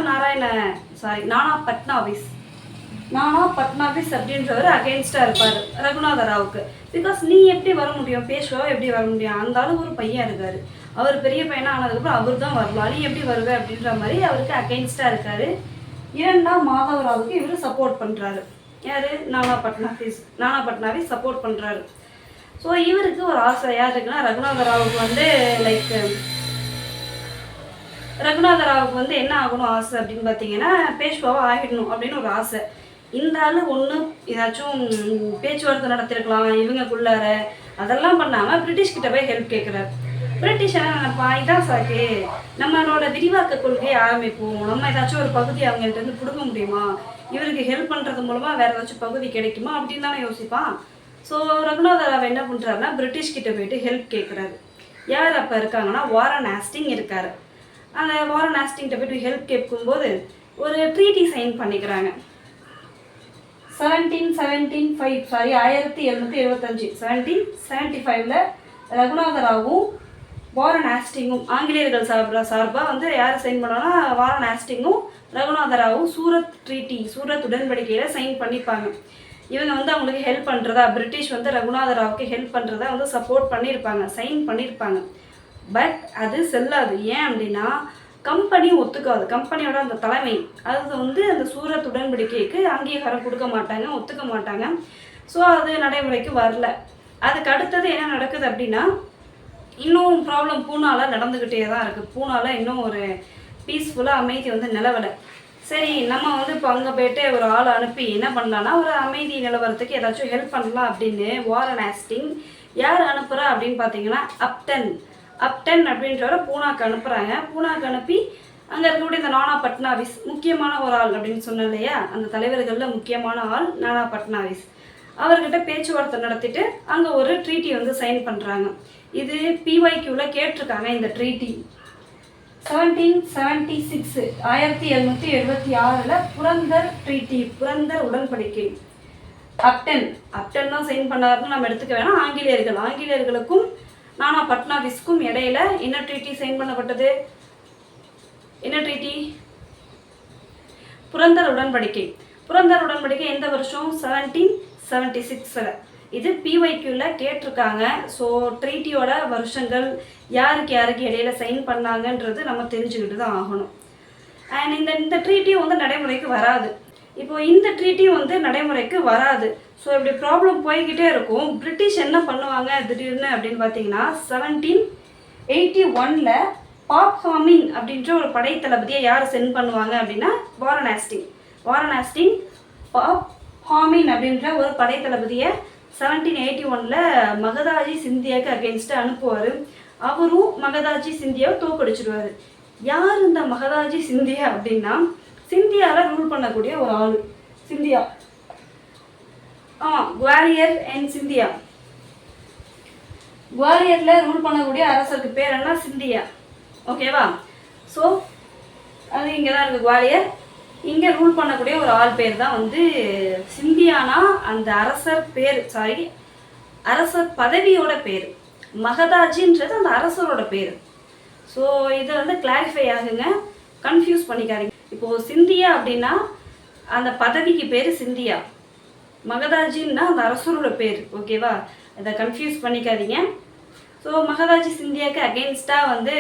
நானா பட்னாவிஸ் அப்படின்றவர் அகெயின்ஸ்டாக இருப்பார் ரகுநாதராவுக்கு. பிகாஸ் நீ எப்படி வர முடியும், பேஷ்வாவை எப்படி வர முடியும், அந்த அளவு ஒரு பையன் இருக்கார், அவர் பெரிய பையனாக ஆனதுக்கப்புறம் அவர் தான் வரலாம், நீ எப்படி வருவே அப்படின்ற மாதிரி அவருக்கு அகெயின்ஸ்டாக இருக்கார். இரண்டாம் மாதவராவுக்கு இவர் சப்போர்ட் பண்ணுறாரு. யார், நானா பட்னாவிஸ் சப்போர்ட் பண்ணுறாரு. ஸோ இவருக்கு ஒரு ஆசை யார் இருக்குன்னா, ரகுநாதராவுக்கு வந்து ரகுநாதராவுக்கு வந்து என்ன ஆகணும் ஆசை அப்படின்னு பார்த்தீங்கன்னா, பேஷ்வாவை ஆகிடணும் அப்படின்னு ஒரு ஆசை. இந்த ஆள் ஒன்று ஏதாச்சும் பேச்சுவார்த்தை நடத்திருக்கலாம் இவங்களுக்குள்ளார, அதெல்லாம் பண்ணாமல் பிரிட்டிஷ்கிட்ட போய் ஹெல்ப் கேட்குறாரு. பிரிட்டிஷ் என்ன நினைப்பா, இதான் சாக்கு, நம்மளோட விரிவாக்க கொள்கையை ஆரம்பிப்போம், நம்ம ஏதாச்சும் ஒரு பகுதி அவங்கள்ட்ட இருந்து கொடுக்க முடியுமா, இவருக்கு ஹெல்ப் பண்ணுறது மூலமாக வேறு ஏதாச்சும் பகுதி கிடைக்குமா அப்படின்னு தானே யோசிப்பான். ஸோ ரகுநாதராவ் என்ன பண்ணுறாருன்னா, பிரிட்டிஷ்கிட்ட போயிட்டு ஹெல்ப் கேட்குறாரு. யார் அப்போ இருக்காங்கன்னா, வாரன் ஹேஸ்டிங் இருக்கார். அந்த வாரன் ஹேஸ்டிங்கிட்ட போய்ட்டு ஹெல்ப் கேட்கும்போது ஒரு ட்ரீட்டி சைன் பண்ணிக்கிறாங்க. 1775 ரகுநாதராவும் வாரன் ஹேஸ்டிங்கும், ஆங்கிலேயர்கள் சார்பாக வந்து யார் சைன் பண்ணோன்னா வாரன் ஹேஸ்டிங்கும் ரகுநாதராவும் சூரத் உடன்படிக்கையில் சைன் பண்ணிப்பாங்க. இவங்க வந்து அவங்களுக்கு ஹெல்ப் பண்ணுறதா, பிரிட்டிஷ் வந்து ரகுநாதராவுக்கு ஹெல்ப் பண்ணுறதா வந்து சப்போர்ட் பண்ணியிருப்பாங்க, சைன் பண்ணியிருப்பாங்க. பட் அது செல்லாது. ஏன் அப்படின்னா, கம்பெனி ஒத்துக்காது, கம்பெனியோட அந்த தலைமை அது வந்து அந்த சூரத் உடன்படிக்கைக்கு அங்கீகாரம் கொடுக்க மாட்டாங்க, ஒத்துக்க மாட்டாங்க. ஸோ அது நடைமுறைக்கு வரல. அதுக்கு அடுத்தது என்ன நடக்குது அப்படின்னா, இன்னும் ப்ராப்ளம் பூனாவில் நடந்துக்கிட்டே தான் இருக்குது. பூனாவில் இன்னும் ஒரு பீஸ்ஃபுல்லாக அமைதி வந்து நிலவலை. சரி, நம்ம வந்து இப்போ அங்கே போய்ட்டு ஒரு ஆள் அனுப்பி என்ன பண்ணலான்னா, ஒரு அமைதி நிலவரத்துக்கு ஏதாச்சும் ஹெல்ப் பண்ணலாம் அப்படின்னு வாரன் ஹேஸ்டிங் யார் அனுப்புகிறா அப்படின்னு பார்த்தீங்கன்னா, அப்டன் அப்படின்றவரை பூனாக்கு அனுப்புகிறாங்க. பூனாக்கு அனுப்பி அங்கே இருக்கக்கூடிய இந்த நானா பட்னாவிஸ் முக்கியமான ஒரு ஆள் அப்படின்னு சொன்னேன் இல்லையா, அந்த தலைவர்களில் முக்கியமான ஆள் நானா பட்னாவிஸ், அவர்கிட்ட பேச்சுவார்த்தை நடத்திட்டு அங்கே ஒரு ட்ரீட்டி வந்து சைன் பண்ணுறாங்க. இது பிஒய்க்யூவில் கேட்டிருக்காங்க. இந்த ட்ரீட்டி 1776 புரந்தர் உடன்படிக்கை. அப்டன் தான் சைன் பண்ணாருன்னு நம்ம எடுத்துக்க வேணாம். ஆங்கிலேயர்களுக்கும் நானா பட்னாவிஸ்க்கும் இடையில என்ன ட்ரீட்டி சைன் பண்ணப்பட்டது, என்ன ட்ரீட்டி, புரந்தர் உடன்படிக்கை எந்த வருஷம், 1776. இது பிஒய்க்யூவில் கேட்டிருக்காங்க. ஸோ ட்ரீட்டியோட வருஷங்கள், யாருக்கு இடையில சைன் பண்ணாங்கன்றது நம்ம தெரிஞ்சுக்கிட்டு தான் ஆகணும். அண்ட் இந்த ட்ரீட்டியும் வந்து நடைமுறைக்கு வராது. இப்போ இந்த ட்ரீட்டியும் வந்து நடைமுறைக்கு வராது. ஸோ இப்படி ப்ராப்ளம் போய்கிட்டே இருக்கும். பிரிட்டிஷ் என்ன பண்ணுவாங்க திடீர்னு அப்படின்னு பார்த்தீங்கன்னா, 1781 பாப் ஹாமின் அப்படின்ற ஒரு படை தளபதியை யார் சென்ட் பண்ணுவாங்க அப்படின்னா, வாரன் ஹேஸ்டிங் பாப் ஹாமின் அப்படின்ற ஒரு படை தளபதியை 1781 மகதாஜி சிந்தியாவுக்கு அகெயின்ஸ்டாக அனுப்புவார். அவரும் மகதாஜி சிந்தியாவை தோக்கடிச்சிடுவார். யார் இந்த மகதாஜி சிந்தியா அப்படின்னா, சிந்தியாவில் ரூல் பண்ணக்கூடிய ஒரு ஆள். சிந்தியா, குவாலியர் அண்ட் சிந்தியா, குவாலியரில் ரூல் பண்ணக்கூடிய அரசருக்கு பேர் என்ன, சிந்தியா. ஓகேவா? ஸோ அது இங்கே தான் இருக்குது குவாலியர். இங்கே ரூல் பண்ணக்கூடிய ஒரு ஆள் பேர் தான் வந்து சிந்தியானா, அந்த அரசர் பதவியோட பேர். மகதாஜின்றது அந்த அரசரோட பேர். ஸோ இதை வந்து கிளாரிஃபை ஆகுங்க, கன்ஃபியூஸ் பண்ணிக்காதீங்க. இப்போது சிந்தியா அப்படின்னா அந்த பதவிக்கு பேர் சிந்தியா, மகதாஜின்னா அந்த அரசரோட பேர். ஓகேவா? இதை கன்ஃபியூஸ் பண்ணிக்காதீங்க. ஸோ மகதாஜி சிந்தியாவுக்கு அகெயின்ஸ்டாக வந்து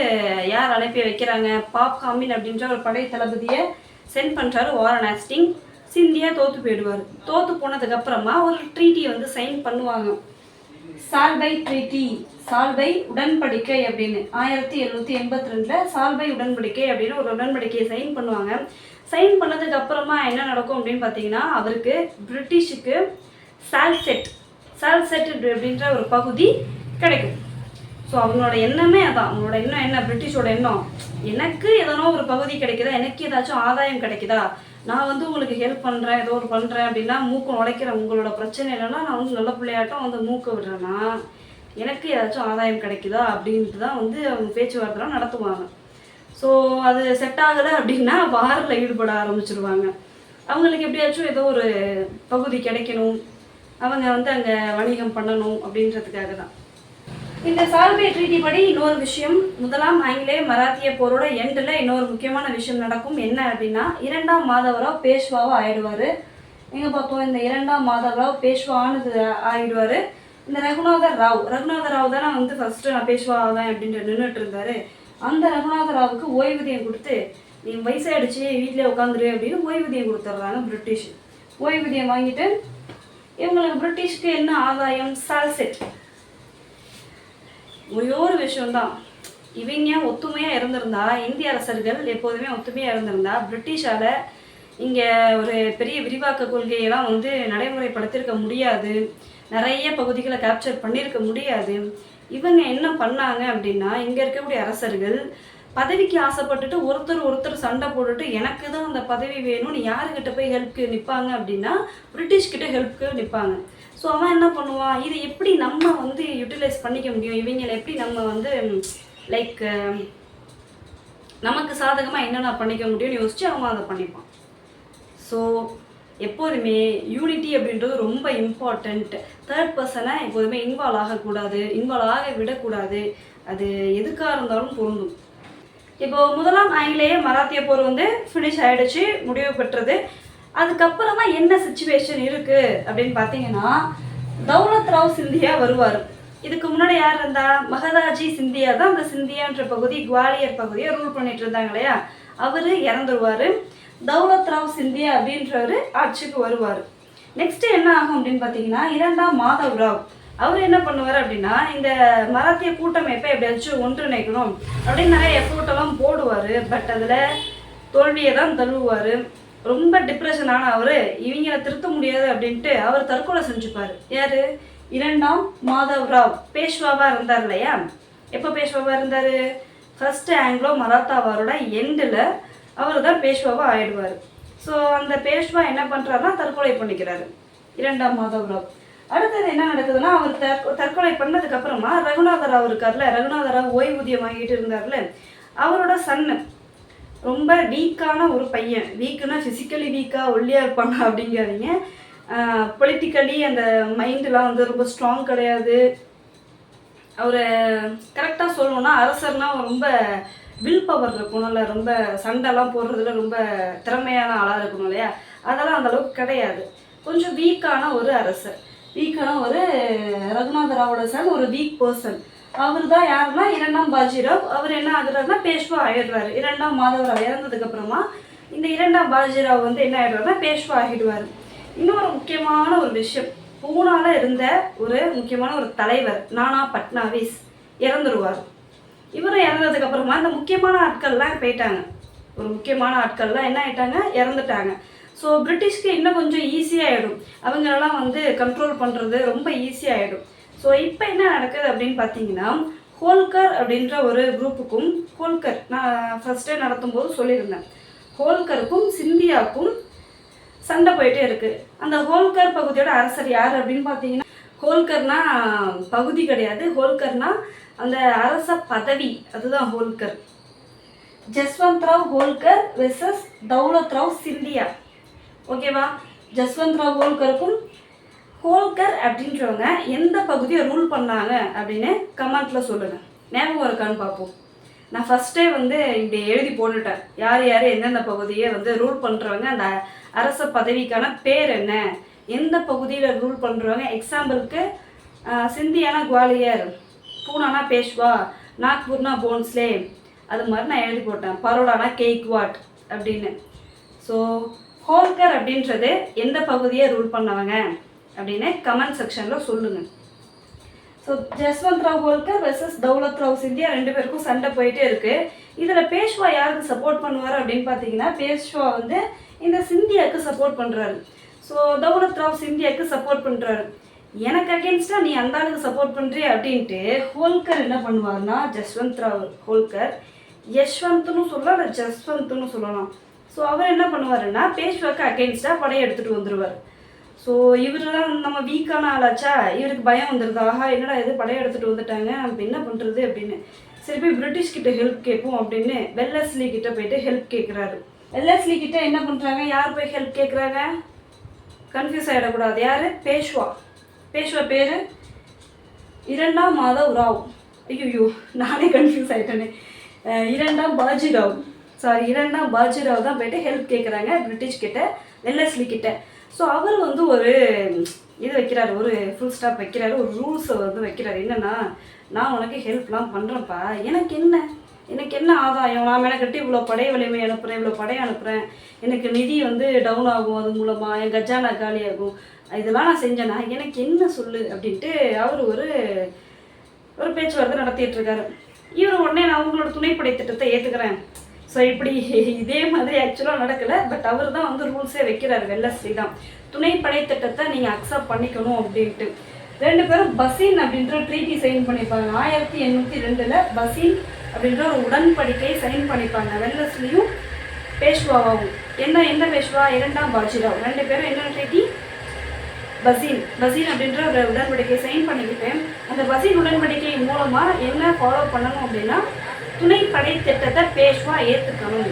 யார் அனுப்பி வைக்கிறாங்க, பாப் ஹாமின் அப்படின்ற ஒரு படை தளபதியை சென்ட் பண்ணுறாரு வாரன் ஹேஸ்டிங். சிந்தியா தோற்று போயிடுவார். தோற்று போனதுக்கப்புறமா ஒரு ட்ரீட்டியை வந்து சைன் பண்ணுவாங்க. சால்வை உடன்படிக்கை அப்படின்னு 1782 சால்வை உடன்படிக்கை அப்படின்னு ஒரு உடன்படிக்கையை சைன் பண்ணுவாங்க. சைன் பண்ணதுக்கு அப்புறமா என்ன நடக்கும் அப்படின்னு பார்த்தீங்கன்னா, அவருக்கு பிரிட்டிஷுக்கு சால்செட் சால்செட் அப்படின்ற ஒரு பகுதி கிடைக்கும். ஸோ அவங்களோட எண்ணமே அதான். அவங்களோட எண்ணம் என்ன, பிரிட்டிஷோட எண்ணம், எனக்கு எதனோ ஒரு பகுதி கிடைக்குதா, எனக்கு ஏதாச்சும் ஆதாயம் கிடைக்குதா, நான் வந்து உங்களுக்கு ஹெல்ப் பண்ணுறேன், ஏதோ ஒரு பண்ணுறேன் அப்படின்னா, மூக்கம் உடைக்கிறேன், உங்களோட பிரச்சனை இல்லைன்னா நான் வந்து நல்ல பிள்ளையாட்டம் வந்து மூக்க விடுறேன்னா எனக்கு ஏதாச்சும் ஆதாயம் கிடைக்குதா அப்படின்ட்டு தான் வந்து அவங்க பேச்சுவார்த்தைலாம் நடத்துவாங்க. ஸோ அது செட் ஆகலை அப்படின்னா வாரில் ஈடுபட ஆரம்பிச்சிருவாங்க. அவங்களுக்கு எப்படியாச்சும் ஏதோ ஒரு பகுதி கிடைக்கணும், அவங்க வந்து அங்கே வணிகம் பண்ணணும் அப்படின்றதுக்காக தான். இந்த சால்வே ட்ரீட்டி படி இன்னொரு விஷயம், முதலாம் ஆங்கிலேய மராத்திய போரோட எண்டில் இன்னொரு முக்கியமான விஷயம் நடக்கும். என்ன அப்படின்னா, இரண்டாம் மாதவராவ் பேஷ்வாவாக ஆயிடுவார். எங்கே பார்த்தோம், இந்த இரண்டாம் மாதவராவ் பேஷ்வா ஆயிடுவார். இந்த ரகுநாத ராவ் தானே வந்து ஃபஸ்ட்டு நான் பேஷ்வா ஆவேன் அப்படின்ட்டு நின்றுட்டு இருந்தார். அந்த ரகுநாத ராவுக்கு ஓய்வூதியம் கொடுத்து, நீ வயசாகிடுச்சு வீட்டிலே உட்காந்துரு அப்படின்னு ஓய்வூதியம் கொடுத்துட்றாங்க பிரிட்டிஷ். ஓய்வூதியம் வாங்கிட்டு இவங்களுக்கு பிரிட்டிஷ்க்கு என்ன ஆதாயம், சால்செட். ஒரே ஒரு விஷயம்தான், இவங்க ஒத்துமையாக இருந்திருந்தா, இந்திய அரசர்கள் எப்போதுமே ஒத்துமையாக இருந்திருந்தா பிரிட்டிஷால் இங்கே ஒரு பெரிய விரிவாக்க கொள்கையெல்லாம் வந்து நடைமுறைப்படுத்தியிருக்க முடியாது, நிறைய பகுதிகளை கேப்சர் பண்ணியிருக்க முடியாது. இவங்க என்ன பண்ணாங்க அப்படின்னா, இங்கே இருக்கக்கூடிய அரசர்கள் பதவிக்கு ஆசைப்பட்டுட்டு ஒருத்தர் சண்டை போட்டுட்டு எனக்கு தான் அந்த பதவி வேணும்னு யாருக்கிட்ட போய் ஹெல்ப்க்கு நிற்பாங்க அப்படின்னா பிரிட்டிஷ்கிட்ட ஹெல்ப்க்கு நிற்பாங்க. ஸோ அவன் என்ன பண்ணுவான், இது எப்படி நம்ம வந்து யூட்டிலைஸ் பண்ணிக்க முடியும், இவங்களை எப்படி நம்ம வந்து லைக் நமக்கு சாதகமாக என்னென்ன பண்ணிக்க முடியும்னு யோசிச்சு அவன் அதை பண்ணிப்பான். ஸோ எப்போதுமே யூனிட்டி அப்படின்றது ரொம்ப இம்பார்ட்டண்ட். தேர்ட் பர்சனை எப்போதுமே இன்வால்வ் ஆக விடக்கூடாது. அது எதுக்காக இருந்தாலும் பொருந்தும். இப்போது முதலாம் ஆங்கிலேய மராத்திய போர் வந்து ஃபினிஷ் ஆகிடுச்சு, முடிவு பெற்றது. அதுக்கப்புறமா என்ன சிச்சுவேஷன் இருக்குது அப்படின்னு பார்த்தீங்கன்னா, தௌலத் ராவ் சிந்தியா வருவார். இதுக்கு முன்னாடி யார் இருந்தா, மகதாஜி சிந்தியா தான் அந்த சிந்தியான்ற பகுதி, குவாலியர் பகுதியை ரூல் பண்ணிட்டு இருந்தாங்க இல்லையா, அவர் இறந்துருவார். தௌலத் ராவ் சிந்தியா அப்படின்றவர் ஆட்சிக்கு வருவார். நெக்ஸ்ட் என்ன ஆகும் அப்படின்னு பார்த்தீங்கன்னா, இரண்டாம் மாதவ் ராவ் அவர் என்ன பண்ணுவார் அப்படின்னா, இந்த மராத்திய கூட்டமைப்பை எப்படியாச்சும் ஒன்றிணைக்கணும் அப்படின்னு நிறைய எஃபோர்ட்டெல்லாம் போடுவார். பட் அதில் தோல்வியை தான் தழுவுவார். ரொம்ப டிப்ரெஷனான அவர் இவங்களை திருத்த முடியாது அப்படின்ட்டு அவர் தற்கொலை செஞ்சுப்பார். யார், இரண்டாம் மாதவ் ராவ் பேஷ்வாவாக இருந்தார் இல்லையா. எப்போ பேஷ்வாவாக இருந்தார், ஃபஸ்ட்டு ஆங்கிலோ மராத்தா வாரோட எண்டில் அவர் தான் பேஷ்வாவாக ஆயிடுவார். ஸோ அந்த பேஷ்வா என்ன பண்ணுறாருன்னா தற்கொலை பண்ணிக்கிறாரு, இரண்டாம் மாதவ் ராவ். அடுத்தது என்ன நடக்குதுன்னா, அவர் தற்கொலை பண்ணதுக்கப்புறமா ரகுநாத ராவ் இருக்கார்ல, ரகுநாத ராவ் ஓய்வூதியம் வாங்கிட்டு இருந்தார்ல, அவரோட சன்னு ரொம்ப வீக்கான ஒரு பையன். வீக்குன்னா ஃபிசிக்கலி வீக்காக ஒல்லியாக இருப்பாங்க அப்படிங்காதீங்க, பொலிட்டிக்கலி அந்த மைண்டெலாம் வந்து ரொம்ப ஸ்ட்ராங் கிடையாது. அவர் கரெக்டாக சொல்லணும்னா அரசர்னால் ரொம்ப வில் பவர் இருக்கணும்ல, ரொம்ப சண்டைலாம் போடுறதுல ரொம்ப திறமையான ஆளாக இருக்கணும் இல்லையா, அதெல்லாம் அந்தளவுக்கு கிடையாது. கொஞ்சம் வீக்கான ஒரு அரசர், வீக்கான ஒரு ரகுநாத ராவோட சன், ஒரு வீக் பர்சன். அவர் தான் யாருன்னா இரண்டாம் பாஜிராவ். அவர் என்ன ஆகுறாருன்னா பேஷ்வா ஆகிடுறாரு. இரண்டாம் மாதவராவ் இறந்ததுக்கப்புறமா இந்த இரண்டாம் பாஜிராவ் வந்து என்ன ஆகிடுவாருன்னா பேஷ்வா ஆகிடுவார். இன்னொரு முக்கியமான ஒரு விஷயம், பூனாவில் இருந்த ஒரு முக்கியமான ஒரு தலைவர் நானா பட்னாவிஸ் இறந்துருவார். இவரும் இறந்ததுக்கப்புறமா இந்த முக்கியமான ஆட்கள்லாம் போயிட்டாங்க. ஒரு முக்கியமான ஆட்கள்லாம் என்ன ஆகிட்டாங்க, இறந்துட்டாங்க. ஸோ பிரிட்டிஷ்க்கு இன்னும் கொஞ்சம் ஈஸியாகிடும், அவங்களெல்லாம் வந்து கண்ட்ரோல் பண்ணுறது ரொம்ப ஈஸியாகிடும். ஸோ இப்போ என்ன நடக்குது அப்படின்னு பார்த்தீங்கன்னா, ஹோல்கர் அப்படின்ற ஒரு குரூப்புக்கும், ஹோல்கர் நான் ஃபஸ்ட்டே நடத்தும்போது சொல்லியிருந்தேன், ஹோல்கருக்கும் சிந்தியாவுக்கும் சண்டை போயிட்டே இருக்குது. அந்த ஹோல்கர் பகுதியோட அரசர் யார் அப்படின்னு பார்த்தீங்கன்னா, ஹோல்கர்னா பகுதி கிடையாது, ஹோல்கர்னா அந்த அரச பதவி, அதுதான் ஹோல்கர். ஜஸ்வந்த் ராவ் ஹோல்கர் வெர்சஸ் தௌலத் ராவ் சிந்தியா. ஓகேவா, ஜஸ்வந்த் ராவ் ஹோல்கருக்கும், ஹோல்கர் அப்படின்றவங்க எந்த பகுதியை ரூல் பண்ணாங்க அப்படின்னு கமெண்ட்டில் சொல்லுங்கள். ஞாபகம் இருக்கான்னு பார்ப்போம். நான் ஃபஸ்ட்டே வந்து இப்படி எழுதி போட்டுட்டேன், யார் யார் எந்தெந்த பகுதியை வந்து ரூல் பண்ணுறவங்க, அந்த அரச பதவிக்கான பேர் என்ன, எந்த பகுதியில் ரூல் பண்ணுறவங்க. எக்ஸாம்பிளுக்கு சிந்தியானா குவாலியர், பூனானா பேஷ்வா, நாக்பூர்னா போன்ஸ்லே, அது மாதிரி நான் எழுதி போட்டேன். பரோடானா கெய்க்வாட் அப்படின்னு. ஸோ ஹோல்கர் அப்படின்றது எந்த பகுதியை ரூல் பண்ணவங்க அப்படின்னு கமெண்ட் செக்ஷனில் சொல்லுங்கள். ஸோ ஜஸ்வந்த் ராவ் ஹோல்கர் வெர்சஸ் தௌலத் ராவ் சிந்தியா, ரெண்டு பேருக்கும் சண்டை போயிட்டே இருக்குது. இதில் பேஷ்வா யாருக்கு சப்போர்ட் பண்ணுவார் அப்படின்னு பார்த்தீங்கன்னா, பேஷ்வா வந்து இந்த சிந்தியாவுக்கு சப்போர்ட் பண்ணுறாரு. ஸோ தௌலத் ராவ் சிந்தியாவுக்கு சப்போர்ட் பண்ணுறாரு. எனக்கு அகேன்ஸ்டாக நீ அந்த ஆளுக்கு சப்போர்ட் பண்ணுறிய அப்படின்ட்டு ஹோல்கர் என்ன பண்ணுவார்னா, ஜஸ்வந்த் ராவ் ஹோல்கர், யஷ்வந்த்னு சொல்லலாம் இல்லை ஜஸ்வந்த்னு சொல்லலாம். ஸோ அவர் என்ன பண்ணுவாருன்னா பேஷ்வாக்கு அகேன்ஸ்டாக படையை எடுத்துகிட்டு வந்துடுவார். ஸோ இவரெல்லாம் நம்ம வீக்கான ஆளாச்சா, இவருக்கு பயம் வந்துடுது, ஆஹா என்னடா இது படையை எடுத்துகிட்டு வந்துட்டாங்க, நம்ம என்ன பண்ணுறது அப்படின்னு. சரி போய் பிரிட்டிஷ்கிட்ட ஹெல்ப் கேட்போம் அப்படின்னு வெல்லஸ்லி கிட்ட போயிட்டு ஹெல்ப் கேட்குறாரு. வெல்லஸ்லி கிட்ட என்ன பண்ணுறாங்க, யார் போய் ஹெல்ப் கேட்குறாங்க, கன்ஃபியூஸ் ஆகிடக்கூடாது, யார், பேஷ்வா. பேஷ்வா பேர் இரண்டாம் மாதவ் ராவ். ஐயோ நானே கன்ஃபியூஸ் ஆகிட்டேனே. இரண்டாம் பாஜிராவ் தான் போயிட்டு ஹெல்ப் கேட்குறாங்க பிரிட்டிஷ் கிட்ட, வெல்லஸ்லி கிட்ட. ஸோ அவர் வந்து ஒரு இது வைக்கிறாரு, ஒரு ஃபுல் ஸ்டாப் வைக்கிறாரு, ஒரு ரூல்ஸை வந்து வைக்கிறாரு. என்னென்னா, நான் உனக்கு ஹெல்ப்லாம் பண்ணுறேன்ப்பா, எனக்கு என்ன ஆதாயம், நான் மெனக்கட்டி இவ்வளோ படை வலிமை அனுப்புகிறேன், இவ்வளோ படை அனுப்புகிறேன், எனக்கு நிதி வந்து டவுன் ஆகும், அது மூலமாக என் கஜானா காலியாகும், இதெல்லாம் நான் செஞ்சேன்னா எனக்கு என்ன சொல்லு அப்படின்ட்டு அவர் ஒரு பேச்சுவார்த்தை நடத்திட்டு இருக்காரு. இவர் உடனே நான் உங்களோட துணைப்படை திட்டத்தை ஏற்றுக்கிறேன். ஸோ இப்படி இதே மாதிரி ஆக்சுவலாக நடக்கலை, பட் அவர் தான் வந்து ரூல்ஸே வைக்கிறார், வெல்லஸ்லி தான். துணைப்படை திட்டத்தை நீங்கள் அக்செப்ட் பண்ணிக்கணும் அப்படின்ட்டு. ரெண்டு பேரும் பசீன் அப்படின்ற ட்ரீட்டி சைன் பண்ணிப்பாங்க. 1802 பசீன் அப்படின்ற ஒரு உடன்படிக்கை சைன் பண்ணிப்பாங்க, வெல்லஸ்லியும் பேஷ்வாவும். என்ன பேஷ்வா, இரண்டாம் பாஜிராவ், ரெண்டு பேரும் என்ன ட்ரீட்டி, பசீன் அப்படின்ற ஒரு உடன்படிக்கை சைன் பண்ணிக்கிட்டேன். அந்த பசீன் உடன்படிக்கை மூலமாக என்ன ஃபாலோ பண்ணணும் அப்படின்னா, துணைப்படை திட்டத்தை பேஷ்வா ஏற்றுக்கணும்.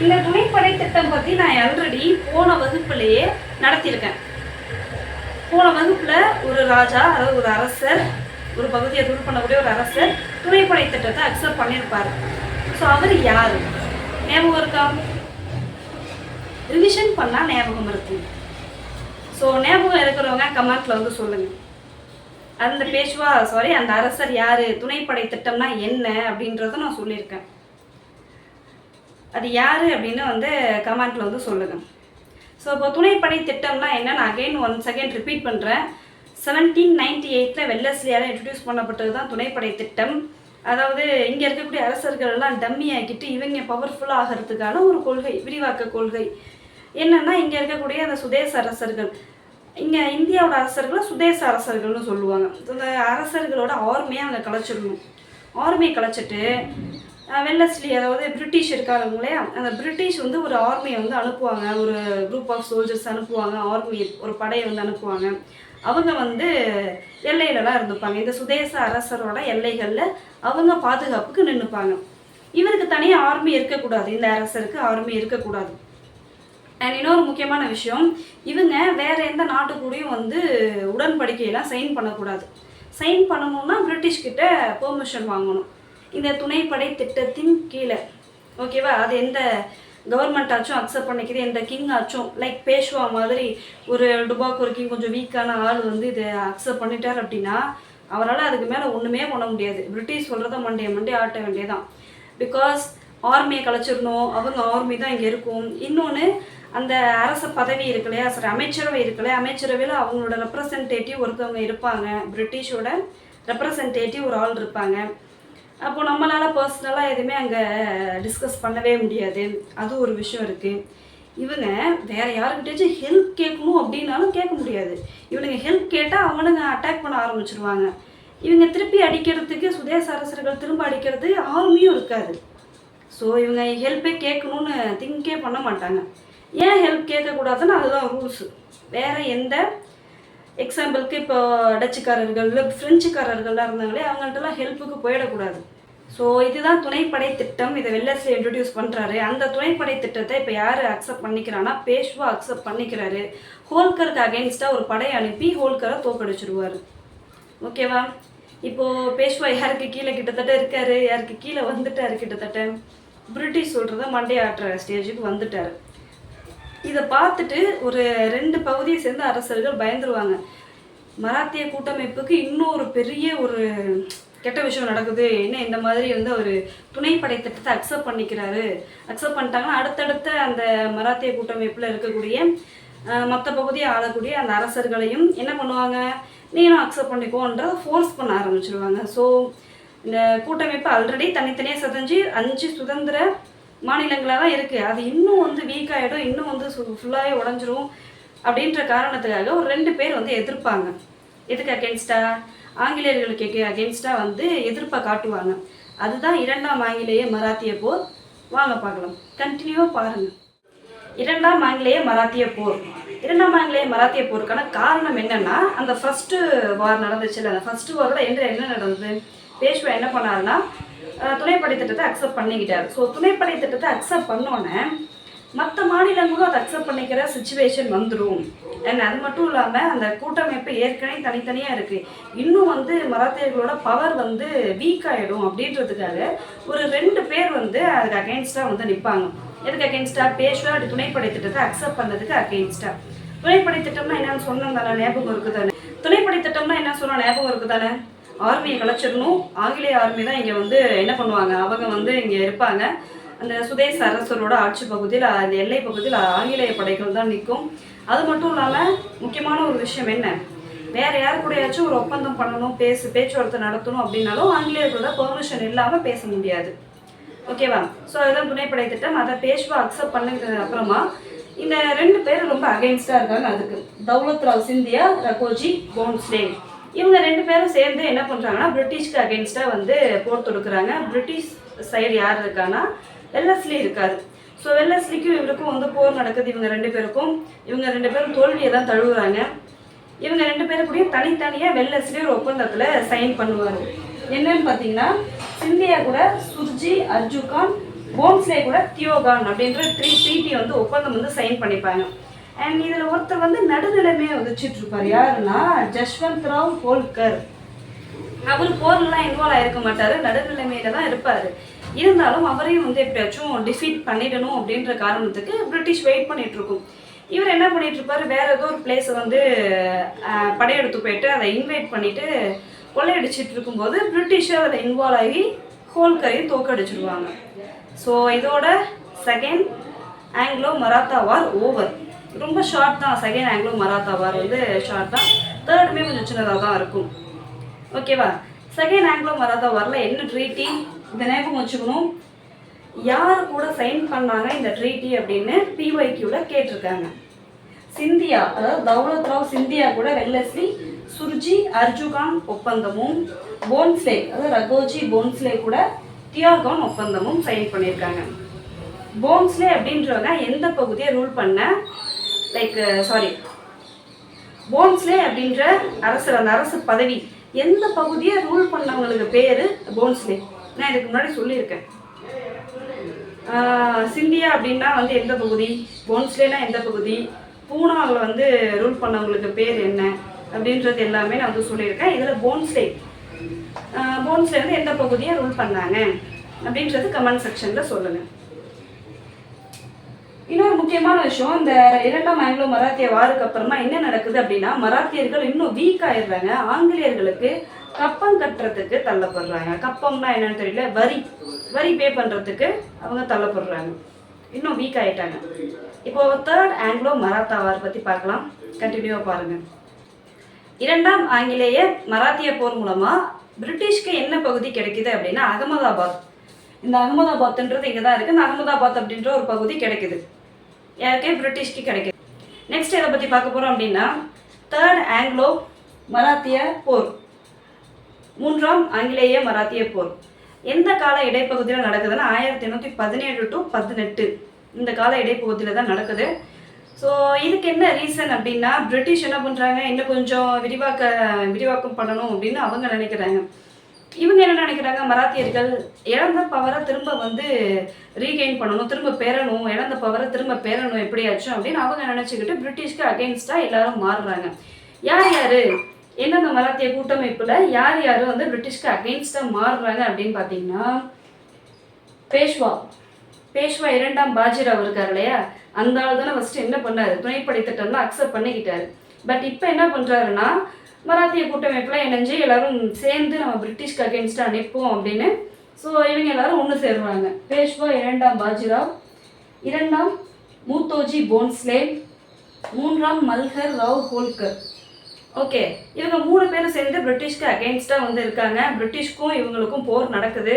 இந்த துணைப்படை திட்டம் பற்றி நான் ஆல்ரெடி போன வகுப்புலேயே நடத்தியிருக்கேன். போன வகுப்பில் ஒரு ராஜா, அதாவது ஒரு அரசர், ஒரு பகுதியை ரூல் பண்ணக்கூடிய ஒரு அரசர் துணைப்படை திட்டத்தை அக்செப்ட் பண்ணியிருப்பார். ஸோ அவர் யார், ஞாபகம் இருக்கா? ரிவிஷன் பண்ணால் ஞாபகம் இருக்கு. ஸோ ஞாபகம் இருக்கிறவங்க கமெண்ட்ல வந்து சொல்லுங்கள். அந்த அரசர் யார், துணைப்படை திட்டம்னா என்ன அப்படின்றத நான் சொல்லியிருக்கேன். அது யார் அப்படின்னு வந்து கமெண்ட்ல வந்து சொல்லுங்கள். ஸோ இப்போ துணைப்படை திட்டம்னா என்ன, நான் அகைன் ஒன்ஸ் அகைன் ரிப்பீட் பண்ணுறேன். 1798 வெல்லஸ்லியால் இன்ட்ரடியூஸ் பண்ணப்பட்டது தான் துணைப்படை திட்டம். அதாவது இங்கே இருக்கக்கூடிய அரசர்கள்லாம் டம்மி ஆக்கிட்டு இவங்க பவர்ஃபுல்லாக ஆகிறதுக்கான ஒரு கொள்கை, விரிவாக்க கொள்கை. என்னென்னா, இங்கே இருக்கக்கூடிய அந்த சுதேச அரசர்கள், இங்கே இந்தியாவோட அரசர்களை சுதேச அரசர்கள்னு சொல்லுவாங்க. இந்த அரசர்களோட ஆர்மியை அங்கே கலைச்சிடணும். ஆர்மியை கலைச்சிட்டு வெல்லஸ்லி, அதாவது பிரிட்டிஷ் இருக்காங்களே, அந்த பிரிட்டிஷ் வந்து ஒரு ஆர்மியை வந்து அனுப்புவாங்க, ஒரு குரூப் ஆஃப் சோல்ஜர்ஸ் அனுப்புவாங்க, ஆர்மி ஒரு படையை வந்து அனுப்புவாங்க. அவங்க வந்து எல்லையிலலாம் இருந்துப்பாங்க. இந்த சுதேச அரசரோட எல்லைகளில் அவங்க பாதுகாப்புக்கு நின்றுப்பாங்க. இவருக்கு தனியாக ஆர்மி இருக்கக்கூடாது, இந்த அரசருக்கு ஆர்மி இருக்கக்கூடாது. அண்ட் இன்னொரு முக்கியமான விஷயம், இவங்க வேறு எந்த நாட்டு கூடயும் வந்து உடன்படிக்கையெல்லாம் சைன் பண்ணக்கூடாது. சைன் பண்ணணும்னா பிரிட்டிஷ்கிட்ட பெர்மிஷன் வாங்கணும், இந்த துணைப்படை திட்டத்தின் கீழே. ஓகேவா? அது எந்த கவர்மெண்ட் ஆச்சும் அக்செப்ட் பண்ணிக்கிது, எந்த கிங் ஆச்சும் லைக் பேஷ்வா மாதிரி ஒரு டுபாக் ஒரு கிங் கொஞ்சம் வீக்கான ஆள் வந்து இதை அக்செப்ட் பண்ணிட்டார் அப்படின்னா அவரால் அதுக்கு மேலே ஒன்றுமே பண்ண முடியாது. பிரிட்டிஷ் சொல்கிறத மண்டே ஆட்ட வேண்டியதான். பிகாஸ் ஆர்மியை கலைச்சிடணும், அவங்க ஆர்மி தான் இங்கே இருக்கும். இன்னொன்று, அந்த அரச பதவி இருக்கு இல்லையா, சரி அமைச்சரவை இருக்கு இல்லையா, அமைச்சரவையில் அவங்களோட ரெப்ரசன்டேட்டிவ் ஒருத்தவங்க இருப்பாங்க, பிரிட்டிஷோட ரெப்ரசன்டேட்டிவ் ஒரு ஆள் இருப்பாங்க. அப்போது நம்மளால் பர்சனலாக எதுவுமே அங்கே டிஸ்கஸ் பண்ணவே முடியாது. அது ஒரு விஷயம் இருக்குது. இவங்க வேறு யாருக்கிட்டேச்சும் ஹெல்ப் கேட்கணும் அப்படின்னாலும் கேட்க முடியாது. இவனுங்க ஹெல்ப் கேட்டால் அவனுங்க அட்டாக் பண்ண ஆரம்பிச்சிருவாங்க. இவங்க திருப்பி அடிக்கிறதுக்கு, சுதேச அரசர்கள் திரும்ப அடிக்கிறது ஆர்மியும் இருக்காது. ஸோ இவங்க ஹெல்ப்பே கேட்கணுன்னு திங்கே பண்ண மாட்டாங்க. ஏன் ஹெல்ப் கேட்கக்கூடாதுன்னு அதுதான் ரூல்ஸு. வேறு எந்த எக்ஸாம்பிளுக்கு இப்போ டச்சுக்காரர்கள் இல்லை ஃப்ரெஞ்சுக்காரர்கள்லாம் இருந்தாங்களே, அவங்கள்ட்டலாம் ஹெல்ப்புக்கு போயிடக்கூடாது. ஸோ இதுதான் துணைப்படை திட்டம். இதை வெல்லஸ்லி இன்ட்ரடியூஸ் பண்ணுறாரு. அந்த துணைப்படை திட்டத்தை இப்போ யார் அக்செப்ட் பண்ணிக்கிறான்னா பேஷ்வா அக்செப்ட் பண்ணிக்கிறாரு. ஹோல்கருக்கு அகெயின்ஸ்டாக ஒரு படையை அனுப்பி ஹோல்கரை தோக்கடிச்சிடுவார். ஓகேவா? இப்போது பேஷ்வா யாருக்கு கீழே கிட்டத்தட்ட இருக்கார், யாருக்கு கீழே வந்துட்டார், கிட்டத்தட்ட பிரிட்டிஷ் சொல்கிறத மண்டே ஆட்டுற ஸ்டேஜுக்கு வந்துட்டார். இதை பார்த்துட்டு ஒரு 2 பகுதியை சேர்ந்த அரசர்கள் பயந்துருவாங்க. மராத்திய கூட்டமைப்புக்கு இன்னொரு பெரிய ஒரு கெட்ட விஷயம் நடக்குது, என்ன இந்த மாதிரி வந்து அவர் துணைப்படை திட்டத்தை அக்செப்ட் பண்ணிக்கிறாரு. அக்செப்ட் பண்ணிட்டாங்கன்னா அடுத்தடுத்த அந்த மராத்திய கூட்டமைப்பில் இருக்கக்கூடிய மற்ற பகுதியை ஆளக்கூடிய அந்த அரசர்களையும் என்ன பண்ணுவாங்க, நீனும் அக்செப்ட் பண்ணிக்கோன்றதை ஃபோர்ஸ் பண்ண ஆரம்பிச்சிருவாங்க. ஸோ இந்த கூட்டமைப்பு ஆல்ரெடி தனித்தனியாக செதஞ்சு 5 சுதந்திர மாநிலங்களாக தான் இருக்குது. அது இன்னும் வந்து வீக் ஆகிடும், இன்னும் வந்து ஃபுல்லாகவே உடஞ்சிரும் அப்படின்ற காரணத்துக்காக ஒரு 2 பேர் வந்து எதிர்ப்பாங்க. எதுக்கு அகேன்ஸ்டாக? ஆங்கிலேயர்களுக்கு அகேன்ஸ்டாக வந்து எதிர்ப்பை காட்டுவாங்க. அதுதான் 2ஆம் ஆங்கிலேய மராத்திய போர். வாங்க பார்க்கலாம், கண்டினியூவாக பாருங்கள். 2ஆம் ஆங்கிலேய மராத்திய போர். 2ஆம் ஆங்கிலேய மராத்திய போருக்கான காரணம் என்னன்னா, அந்த ஃபர்ஸ்ட்டு வார் நடந்துச்சுல்ல, அந்த ஃபர்ஸ்ட் வாரோட என்ன நடந்தது? பேஷ்வா என்ன பண்ணாருன்னா, துணைப்படை திட்டத்தை அக்செப்ட் பண்ணிக்கிட்டார். ஸோ துணைப்படை திட்டத்தை அக்செப்ட் பண்ணோன்னே மற்ற மாநிலங்களும் அதை அக்செப்ட் பண்ணிக்கிற சுச்சுவேஷன் வந்துடும். அண்ட் அது மட்டும் இல்லாமல் அந்த கூட்டமைப்பு ஏற்கனவே தனித்தனியாக இருக்குது, இன்னும் வந்து மராத்தியர்களோட பவர் வந்து வீக் ஆகிடும் அப்படின்றதுக்காக ஒரு 2 பேர் வந்து அதுக்கு அகெயின்ஸ்டாக வந்து நிற்பாங்க. எதுக்கு அகெயின்ஸ்டாக? பேஷ்வா துணைப்படை திட்டத்தை அக்செப்ட் பண்ணதுக்கு அகெயின்ஸ்டாக. துணைப்படை திட்டம்னா என்னன்னு சொன்னோம் தானே, ஞாபகம் இருக்குது தானே? துணைப்படை திட்டம்னா என்ன சொன்னால் ஞாபகம் இருக்குது தானே? ஆர்மியை கலைச்சிடணும். ஆங்கிலேய ஆர்மி தான் இங்கே வந்து என்ன பண்ணுவாங்க, அவங்க வந்து இங்கே இருப்பாங்க. அந்த சுதேச அரசரோட ஆட்சி பகுதியில், அந்த எல்லை பகுதியில் ஆங்கிலேய படைகள் தான் நிற்கும். அது மட்டும் இல்லாமல் முக்கியமான ஒரு விஷயம் என்ன, வேறு யார் கூடயாச்சும் ஒரு ஒப்பந்தம் பண்ணணும், பேச்சுவார்த்தை நடத்தணும் அப்படின்னாலும் ஆங்கிலேயர்களோட பெர்மிஷன் இல்லாமல் பேச முடியாது. ஓகேவா? ஸோ அதுதான் துணைப்படை திட்டம். அதை பேஷ்வா அக்செப்ட் பண்ணதுக்கு அப்புறமா இந்த 2 பேர் ரொம்ப அகெயின்ஸ்டாக இருக்காங்க. அதுக்கு தௌலத் ராவ் சிந்தியா, ரகோஜி போன்ஸ்லே, இவங்க 2 பேரும் சேர்ந்து என்ன பண்ணுறாங்கன்னா பிரிட்டிஷ்க்கு அகெயின்ஸ்டாக வந்து போர் தொடுக்குறாங்க. பிரிட்டிஷ் சைடு யார் இருக்கான்னா வெல்லஸ்லி இருக்காரு. ஸோ வெல்லஸ்லிக்கும் இவருக்கும் வந்து போர் நடக்குது. இவங்க 2 பேருக்கும். இவங்க 2 பேரும் தோல்வியை தான் தழுவுறாங்க. இவங்க 2 பேருக்குடையும் தனித்தனியாக வெல்லஸ்லி ஒரு ஒப்பந்தத்தில் சைன் பண்ணுவார். என்னன்னு பார்த்தீங்கன்னா, சிந்தியா கூட சுர்ஜி அர்ஜுகான், போன்ஸ்லே கூட தியோகான் அப்படின்ற 3 ட்ரீட்டி வந்து ஒப்பந்தம் வந்து சைன் பண்ணிப்பாங்க. அண்ட் இதில் ஒருத்தர் வந்து நடுநிலைமையை வச்சுட்டு இருப்பார். யாருன்னா ஜஷ்வந்த் ராவ் ஹோல்கர். அவர் போர்லாம் இன்வால்வ் ஆகிருக்க மாட்டார், நடுநிலைமையில தான் இருப்பார். இருந்தாலும் அவரையும் வந்து எப்படியாச்சும் டிஃபீட் பண்ணிடணும் அப்படின்ற காரணத்துக்கு பிரிட்டிஷ் வெயிட் பண்ணிட்டு இருக்கும். இவர் என்ன பண்ணிட்டு இருப்பார், வேற ஏதோ ஒரு பிளேஸை வந்து படையெடுத்து போயிட்டு அதை இன்வைட் பண்ணிட்டு கொள்ளையடிச்சிட்டு இருக்கும்போது பிரிட்டிஷ் அதில் இன்வால்வ் ஆகி ஹோல்கரையும் தோக்கடிச்சிடுவாங்க. ஸோ இதோட செகண்ட் ஆங்கிலோ மராத்தா வார் ஓவர். ரொம்ப ஷார்ட் தான். செகண்ட் ஆங்கிலோ மராத்தா வார் வந்து ஷார்ட் தான். தேர்டுமே கொஞ்சம் சின்னதாக தான் இருக்கும். ஓகேவா? செகண்ட் ஆங்கிலோ மராத்தா வாரில் என்ன ட்ரீட்டி, இந்த ஞாபகம் வச்சுக்கணும். யார் கூட சைன் பண்ணாங்க இந்த ட்ரீட்டி அப்படின்னு பிஒய்க்யூவில் கேட்டிருக்காங்க. சிந்தியா, அதாவது தௌலத் ராவ் சிந்தியா கூட வெல்லஸ்லி, சுர்ஜி அர்ஜுகான் ஒப்பந்தமும், போன்ஸ்லே அதாவது ரகோஜி போன்ஸ்லே கூட தியோகான் ஒப்பந்தமும் சைன் பண்ணியிருக்காங்க. போன்ஸ்லே அப்படின்றவங்க எந்த பகுதியை ரூல் பண்ண, போன்ஸ்லே அப்படின்ற அரசர், அந்த அரசு பதவி எந்த பகுதியை ரூல் பண்ணவங்களுக்கு பேர் போன்ஸ்லே. நான் இதுக்கு முன்னாடி சொல்லியிருக்கேன். சிந்தியா அப்படின்னா வந்து எந்த பகுதி, போன்ஸ்லேனா எந்த பகுதி, பூனாவில் வந்து ரூல் பண்ணவங்களுக்கு பேர் என்ன அப்படின்றது எல்லாமே நான் வந்து சொல்லியிருக்கேன். இதில் போன்ஸ்லே வந்து எந்த பகுதியை ரூல் பண்ணாங்க அப்படின்றது கமெண்ட் செக்ஷனில் சொல்லுங்கள். இன்னொரு முக்கியமான விஷயம், இந்த 2ஆம் ஆங்கிலோ மராத்திய வாருக்கு அப்புறமா என்ன நடக்குது அப்படின்னா, மராத்தியர்கள் இன்னும் வீக் ஆயிடுறாங்க. ஆங்கிலேயர்களுக்கு கப்பம் கட்டுறதுக்கு தள்ளப்படுறாங்க. கப்பம்னா என்னன்னு தெரியல, வரி பே பண்ணுறதுக்கு அவங்க தள்ளப்படுறாங்க. இன்னும் வீக் ஆகிட்டாங்க. இப்போ தேர்ட் ஆங்கிலோ மராத்தா வார் பற்றி பார்க்கலாம், கண்டினியூவாக பாருங்கள். 2ஆம் ஆங்கிலேய மராத்திய போர் மூலமாக பிரிட்டிஷ்க்கு என்ன பகுதி கிடைக்குது அப்படின்னா அகமதாபாத். இந்த அகமதாபாத்ன்றது இங்கே தான் இருக்குது. இந்த அகமதாபாத் அப்படின்ற ஒரு பகுதி கிடைக்குது. யாருக்கே பிரிட்டிஷ்க்கு கிடைக்குது. நெக்ஸ்ட் இதை பற்றி பார்க்க போகிறோம் அப்படின்னா தேர்ட் ஆங்கிலோ மராத்திய போர், 3ஆம் ஆங்கிலேய மராத்திய போர் எந்த கால இடைப்பகுதியில் நடக்குதுன்னா 1817 to 18 இந்த கால இடைப்பகுதியில் தான் நடக்குது. ஸோ இதுக்கு என்ன ரீசன் அப்படின்னா, பிரிட்டிஷ் என்ன பண்ணுறாங்க, இன்னும் கொஞ்சம் விரிவாக்கம் பண்ணணும் அப்படின்னு அவங்க நினைக்கிறாங்க. இவங்க என்ன நினைக்கிறாங்க, மராத்தியர்கள் இழந்த பவரை திரும்ப வந்து ரீகெயின் பண்ணணும், திரும்ப பெறணும், இழந்த பவரை திரும்ப பெறணும் எப்படியாச்சும் அப்படின்னு அவங்க நினச்சிக்கிட்டு பிரிட்டிஷ்க்கு அகெயின்ஸ்டாக எல்லாரும் மாறுறாங்க. யார் எந்தெந்த மராத்திய கூட்டமைப்பில் யார் வந்து பிரிட்டிஷ்க்கு அகெயின்ஸ்டாக மாறுறாங்க அப்படின்னு பார்த்தீங்கன்னா, பேஷ்வா 2ஆம் பாஜிராவ் இருக்கார் இல்லையா, அந்த ஆள் தானே ஃபஸ்ட்டு என்ன பண்ணார், துணைப்படை திட்டம்லாம் அக்செப்ட் பண்ணிக்கிட்டாரு. பட் இப்போ என்ன பண்ணுறாருன்னா, மராத்திய கூட்டமைப்பில் இணைஞ்சு எல்லாரும் சேர்ந்து நம்ம பிரிட்டிஷ்க்கு அகெயின்ஸ்டாக நிற்போம் அப்படின்னு. ஸோ இவங்க எல்லாரும் ஒன்று சேருவாங்க. பேஷ்வா 2ஆம் பாஜிராவ், 2ஆம் மூத்தோஜி போன்ஸ்லே, 3ஆம் மல்ஹர் ராவ் ஹோல்கர். ஓகே, இவங்க 3 பேரும் சேர்ந்து பிரிட்டிஷ்க்கு அகெயின்ஸ்டாக வந்து இருக்காங்க. பிரிட்டிஷ்க்கும் இவங்களுக்கும் போர் நடக்குது.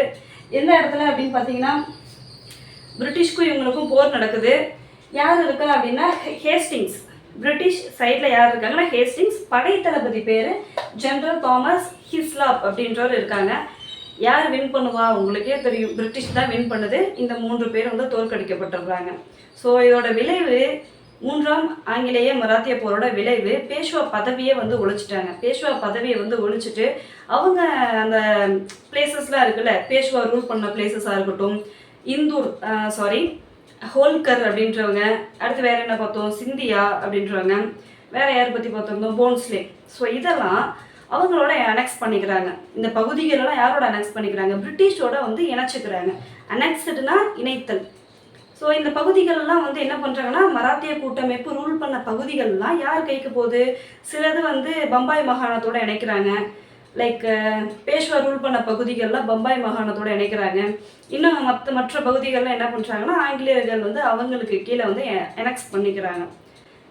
எந்த இடத்துல அப்படின்னு பார்த்தீங்கன்னா பிரிட்டிஷ்க்கும் இவங்களுக்கும் போர் நடக்குது. யார் இருக்கா அப்படின்னா ஹேஸ்டிங்ஸ். பிரிட்டிஷ் சைடில் யார் இருக்காங்கன்னா ஹேஸ்டிங்ஸ், படை தளபதி பேர் ஜெனரல் தாமஸ் ஹிஸ்லாப் அப்படின்றவர் இருக்காங்க. யார் வின் பண்ணுவா? உங்களுக்கே தெரியும், பிரிட்டிஷ் தான் வின் பண்ணுது. இந்த 3 பேர் வந்து தோற்கடிக்கப்பட்டுடுறாங்க. ஸோ இதோட விளைவு 3ஆம் ஆங்கிலேய மராத்திய போரோட விளைவு பேஷ்வா பதவியே வந்து ஒழிச்சிட்டாங்க. பேஷ்வா பதவியை வந்து ஒழிச்சிட்டு அவங்க அந்த பிளேசஸ்லாம் இருக்குல்ல, பேஷ்வா ரூல் பண்ண பிளேசஸாக இருக்கட்டும், இந்தூர் ஹோல்கர் அப்படின்றவங்க, அடுத்து வேறு என்ன பார்த்தோம், சிந்தியா அப்படின்றவங்க, வேறு யார் பற்றி பார்த்தோம்னா போன்ஸ்லே. ஸோ இதெல்லாம் அவங்களோட அனெக்ஸ் பண்ணிக்கிறாங்க. இந்த பகுதிகளெல்லாம் யாரோட அனெக்ஸ் பண்ணிக்கிறாங்க? பிரிட்டிஷோட வந்து இணைச்சிக்கிறாங்க. அனெக்ஸ்டுனா இணைத்தல். ஸோ இந்த பகுதிகளெல்லாம் வந்து என்ன பண்ணுறாங்கன்னா, மராத்திய கூட்டமைப்பு ரூல் பண்ண பகுதிகள்லாம் யார் கைக்கு போகுது? சிலது வந்து பம்பாய் மாகாணத்தோட இணைக்கிறாங்க. லைக் பேஷ்வா ரூல் பண்ண பகுதிகள்லாம் பம்பாய் மாகாணத்தோடு இணைக்கிறாங்க. இன்னும் மற்ற பகுதிகள்லாம் என்ன பண்ணுறாங்கன்னா ஆங்கிலேயர்கள் வந்து அவங்களுக்கு கீழே வந்து எனெக்ஸ் பண்ணிக்கிறாங்க.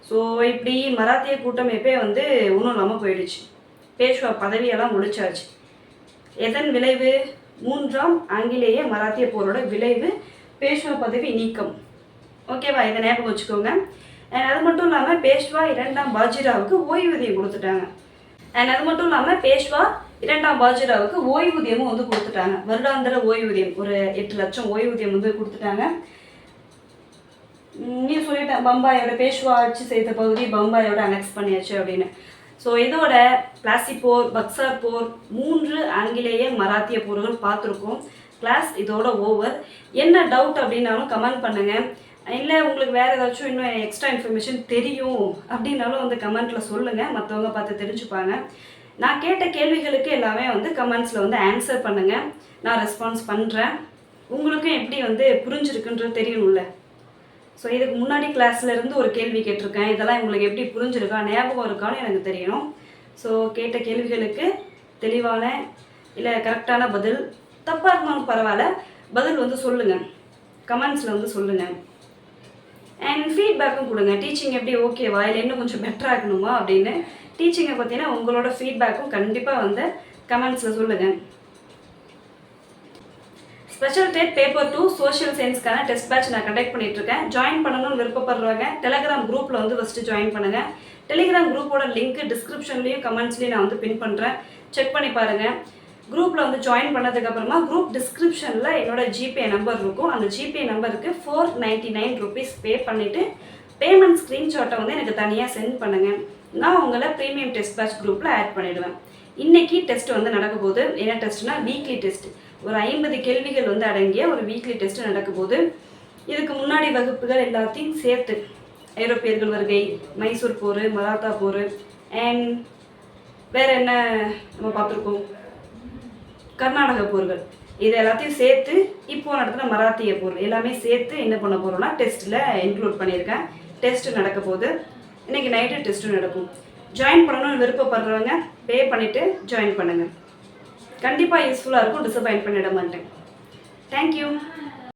ஸோ இப்படி மராத்திய கூட்டமைப்பே வந்து ஒன்றும் இல்லாமல் போயிடுச்சு. பேஷ்வா பதவியெல்லாம் முடிச்சாச்சு. எதன் விளைவு? 3ஆம் ஆங்கிலேய மராத்திய போரோட விளைவு பேஷ்வா பதவி நீக்கம். ஓகேவா? இதை ஞாபகம் வச்சுக்கோங்க. அது மட்டும் இல்லாமல் பேஷ்வா 2ஆம் பாஜிராவுக்கு ஓய்வூதியம் கொடுத்துட்டாங்க. அண்ட் அது மட்டும் இல்லாமல் பேஷ்வா 2ஆம் பாஜிராவுக்கு ஓய்வூதியமும் வந்து கொடுத்துட்டாங்க. வருடாந்திர ஓய்வூதியம் ஒரு 8 லட்சம் ஓய்வூதியம் வந்து கொடுத்துட்டாங்க. நீ சொல்லிட்டேன், பம்பாயோட பேஷ்வா ஆட்சி செய்த பகுதி பம்பாயோட அனெக்ஸ் பண்ணியாச்சு அப்படின்னு. ஸோ இதோட பிளாசி போர், பக்சார் போர், 3 ஆங்கிலேய மராத்திய போர்கள் பார்த்துருக்கோம். கிளாஸ் இதோட ஓவர். என்ன டவுட் அப்படின்னாலும் கமெண்ட் பண்ணுங்கள். இல்லை உங்களுக்கு வேறு ஏதாச்சும் இன்னும் எக்ஸ்ட்ரா இன்ஃபர்மேஷன் தெரியும் அப்படின்னாலும் வந்து கமெண்ட்டில் சொல்லுங்கள், மற்றவங்க பார்த்து தெரிஞ்சுப்பாங்க. நான் கேட்ட கேள்விகளுக்கு எல்லாமே வந்து கமெண்ட்ஸில் வந்து ஆன்சர் பண்ணுங்கள். நான் ரெஸ்பான்ஸ் பண்ணுறேன். உங்களுக்கும் எப்படி வந்து புரிஞ்சிருக்குன்றது தெரியணும்ல. ஸோ இதுக்கு முன்னாடி கிளாஸில் இருந்து ஒரு கேள்வி கேட்டிருக்கேன். இதெல்லாம் உங்களுக்கு எப்படி புரிஞ்சிருக்கா, ஞாபகம் இருக்கான்னு எனக்கு தெரியணும். ஸோ கேட்ட கேள்விகளுக்கு தெளிவான இல்லை கரெக்டான பதில், தப்பாக இருந்தாலும் பரவாயில்ல, பதில் வந்து சொல்லுங்கள், கமெண்ட்ஸில் வந்து சொல்லுங்கள். அண்ட் ஃபீட்பேக்கும் கொடுங்க. டீச்சிங் எப்படி ஓகேவா, இல்லை இன்னும் கொஞ்சம் பெட்டராக இருக்கணுமா அப்படின்னு டீச்சிங்கை பற்றினா உங்களோட ஃபீட்பேக்கும் கண்டிப்பாக வந்து கமெண்ட்ஸில் சொல்லுங்கள். ஸ்பெஷல் டேட் பேப்பர் 2 சோஷியல் சயின்ஸ்க்கான டெஸ்ட் பேட்ச் நான் கண்டக்ட் பண்ணிகிட்ருக்கேன். ஜாயின் பண்ணணும்னு விருப்பப்படுறவங்க டெலிகிராம் குரூப்பில் வந்து ஃபஸ்ட்டு ஜாயின் பண்ணுங்கள். டெலிகிராம் குரூப்போட லிங்க் டிஸ்கிரிப்ஷன்லேயும் கமெண்ட்ஸ்லேயும் நான் வந்து பின் பண்ணுறேன், செக் பண்ணி பாருங்கள். குரூப்பில் வந்து ஜாயின் பண்ணதுக்கப்புறமா குரூப் டிஸ்கிரிப்ஷனில் என்னோட ஜிபே நம்பர் இருக்கும். அந்த ஜிபே நம்பருக்கு 499 rupees பே பண்ணிவிட்டு பேமெண்ட் ஸ்க்ரீன்ஷாட்டை வந்து எனக்கு தனியாக சென்ட் பண்ணுங்கள். நான் உங்களை ப்ரீமியம் டெஸ்ட் பேட்ச் குரூப்பில் ஆட் பண்ணிவிடுவேன். இன்றைக்கி டெஸ்ட் வந்து நடக்க போகுது. என்ன டெஸ்ட்னா வீக்லி டெஸ்ட். ஒரு 50 கேள்விகள் வந்து அடங்கிய ஒரு வீக்லி டெஸ்ட் நடக்க போகுது. இதுக்கு முன்னாடி வகுப்புகள் எல்லாத்தையும் சேர்த்து ஐரோப்பியர்கள் வருகை, மைசூர் போர், மராத்தா போர், அண்ட் வேறு என்ன நம்ம பார்த்துருக்கோம், கர்நாடக போர்கள், இது எல்லாத்தையும் சேர்த்து இப்போ நடத்துகிற மராத்திய போர் எல்லாமே சேர்த்து என்ன பண்ண போகிறோம்னா டெஸ்ட்டில் இன்க்ளூட் பண்ணியிருக்கேன். டெஸ்ட்டு நடக்க போகுது. இன்றைக்கி நைட்டு டெஸ்ட்டும் நடக்கும். ஜாயின் பண்ணணும்னு விருப்பப்படுறவங்க பே பண்ணிவிட்டு ஜாயின் பண்ணுங்கள். கண்டிப்பாக யூஸ்ஃபுல்லாக இருக்கும், டிசப்பாயின்ட் பண்ணிட மாட்டேன். தேங்க்யூ.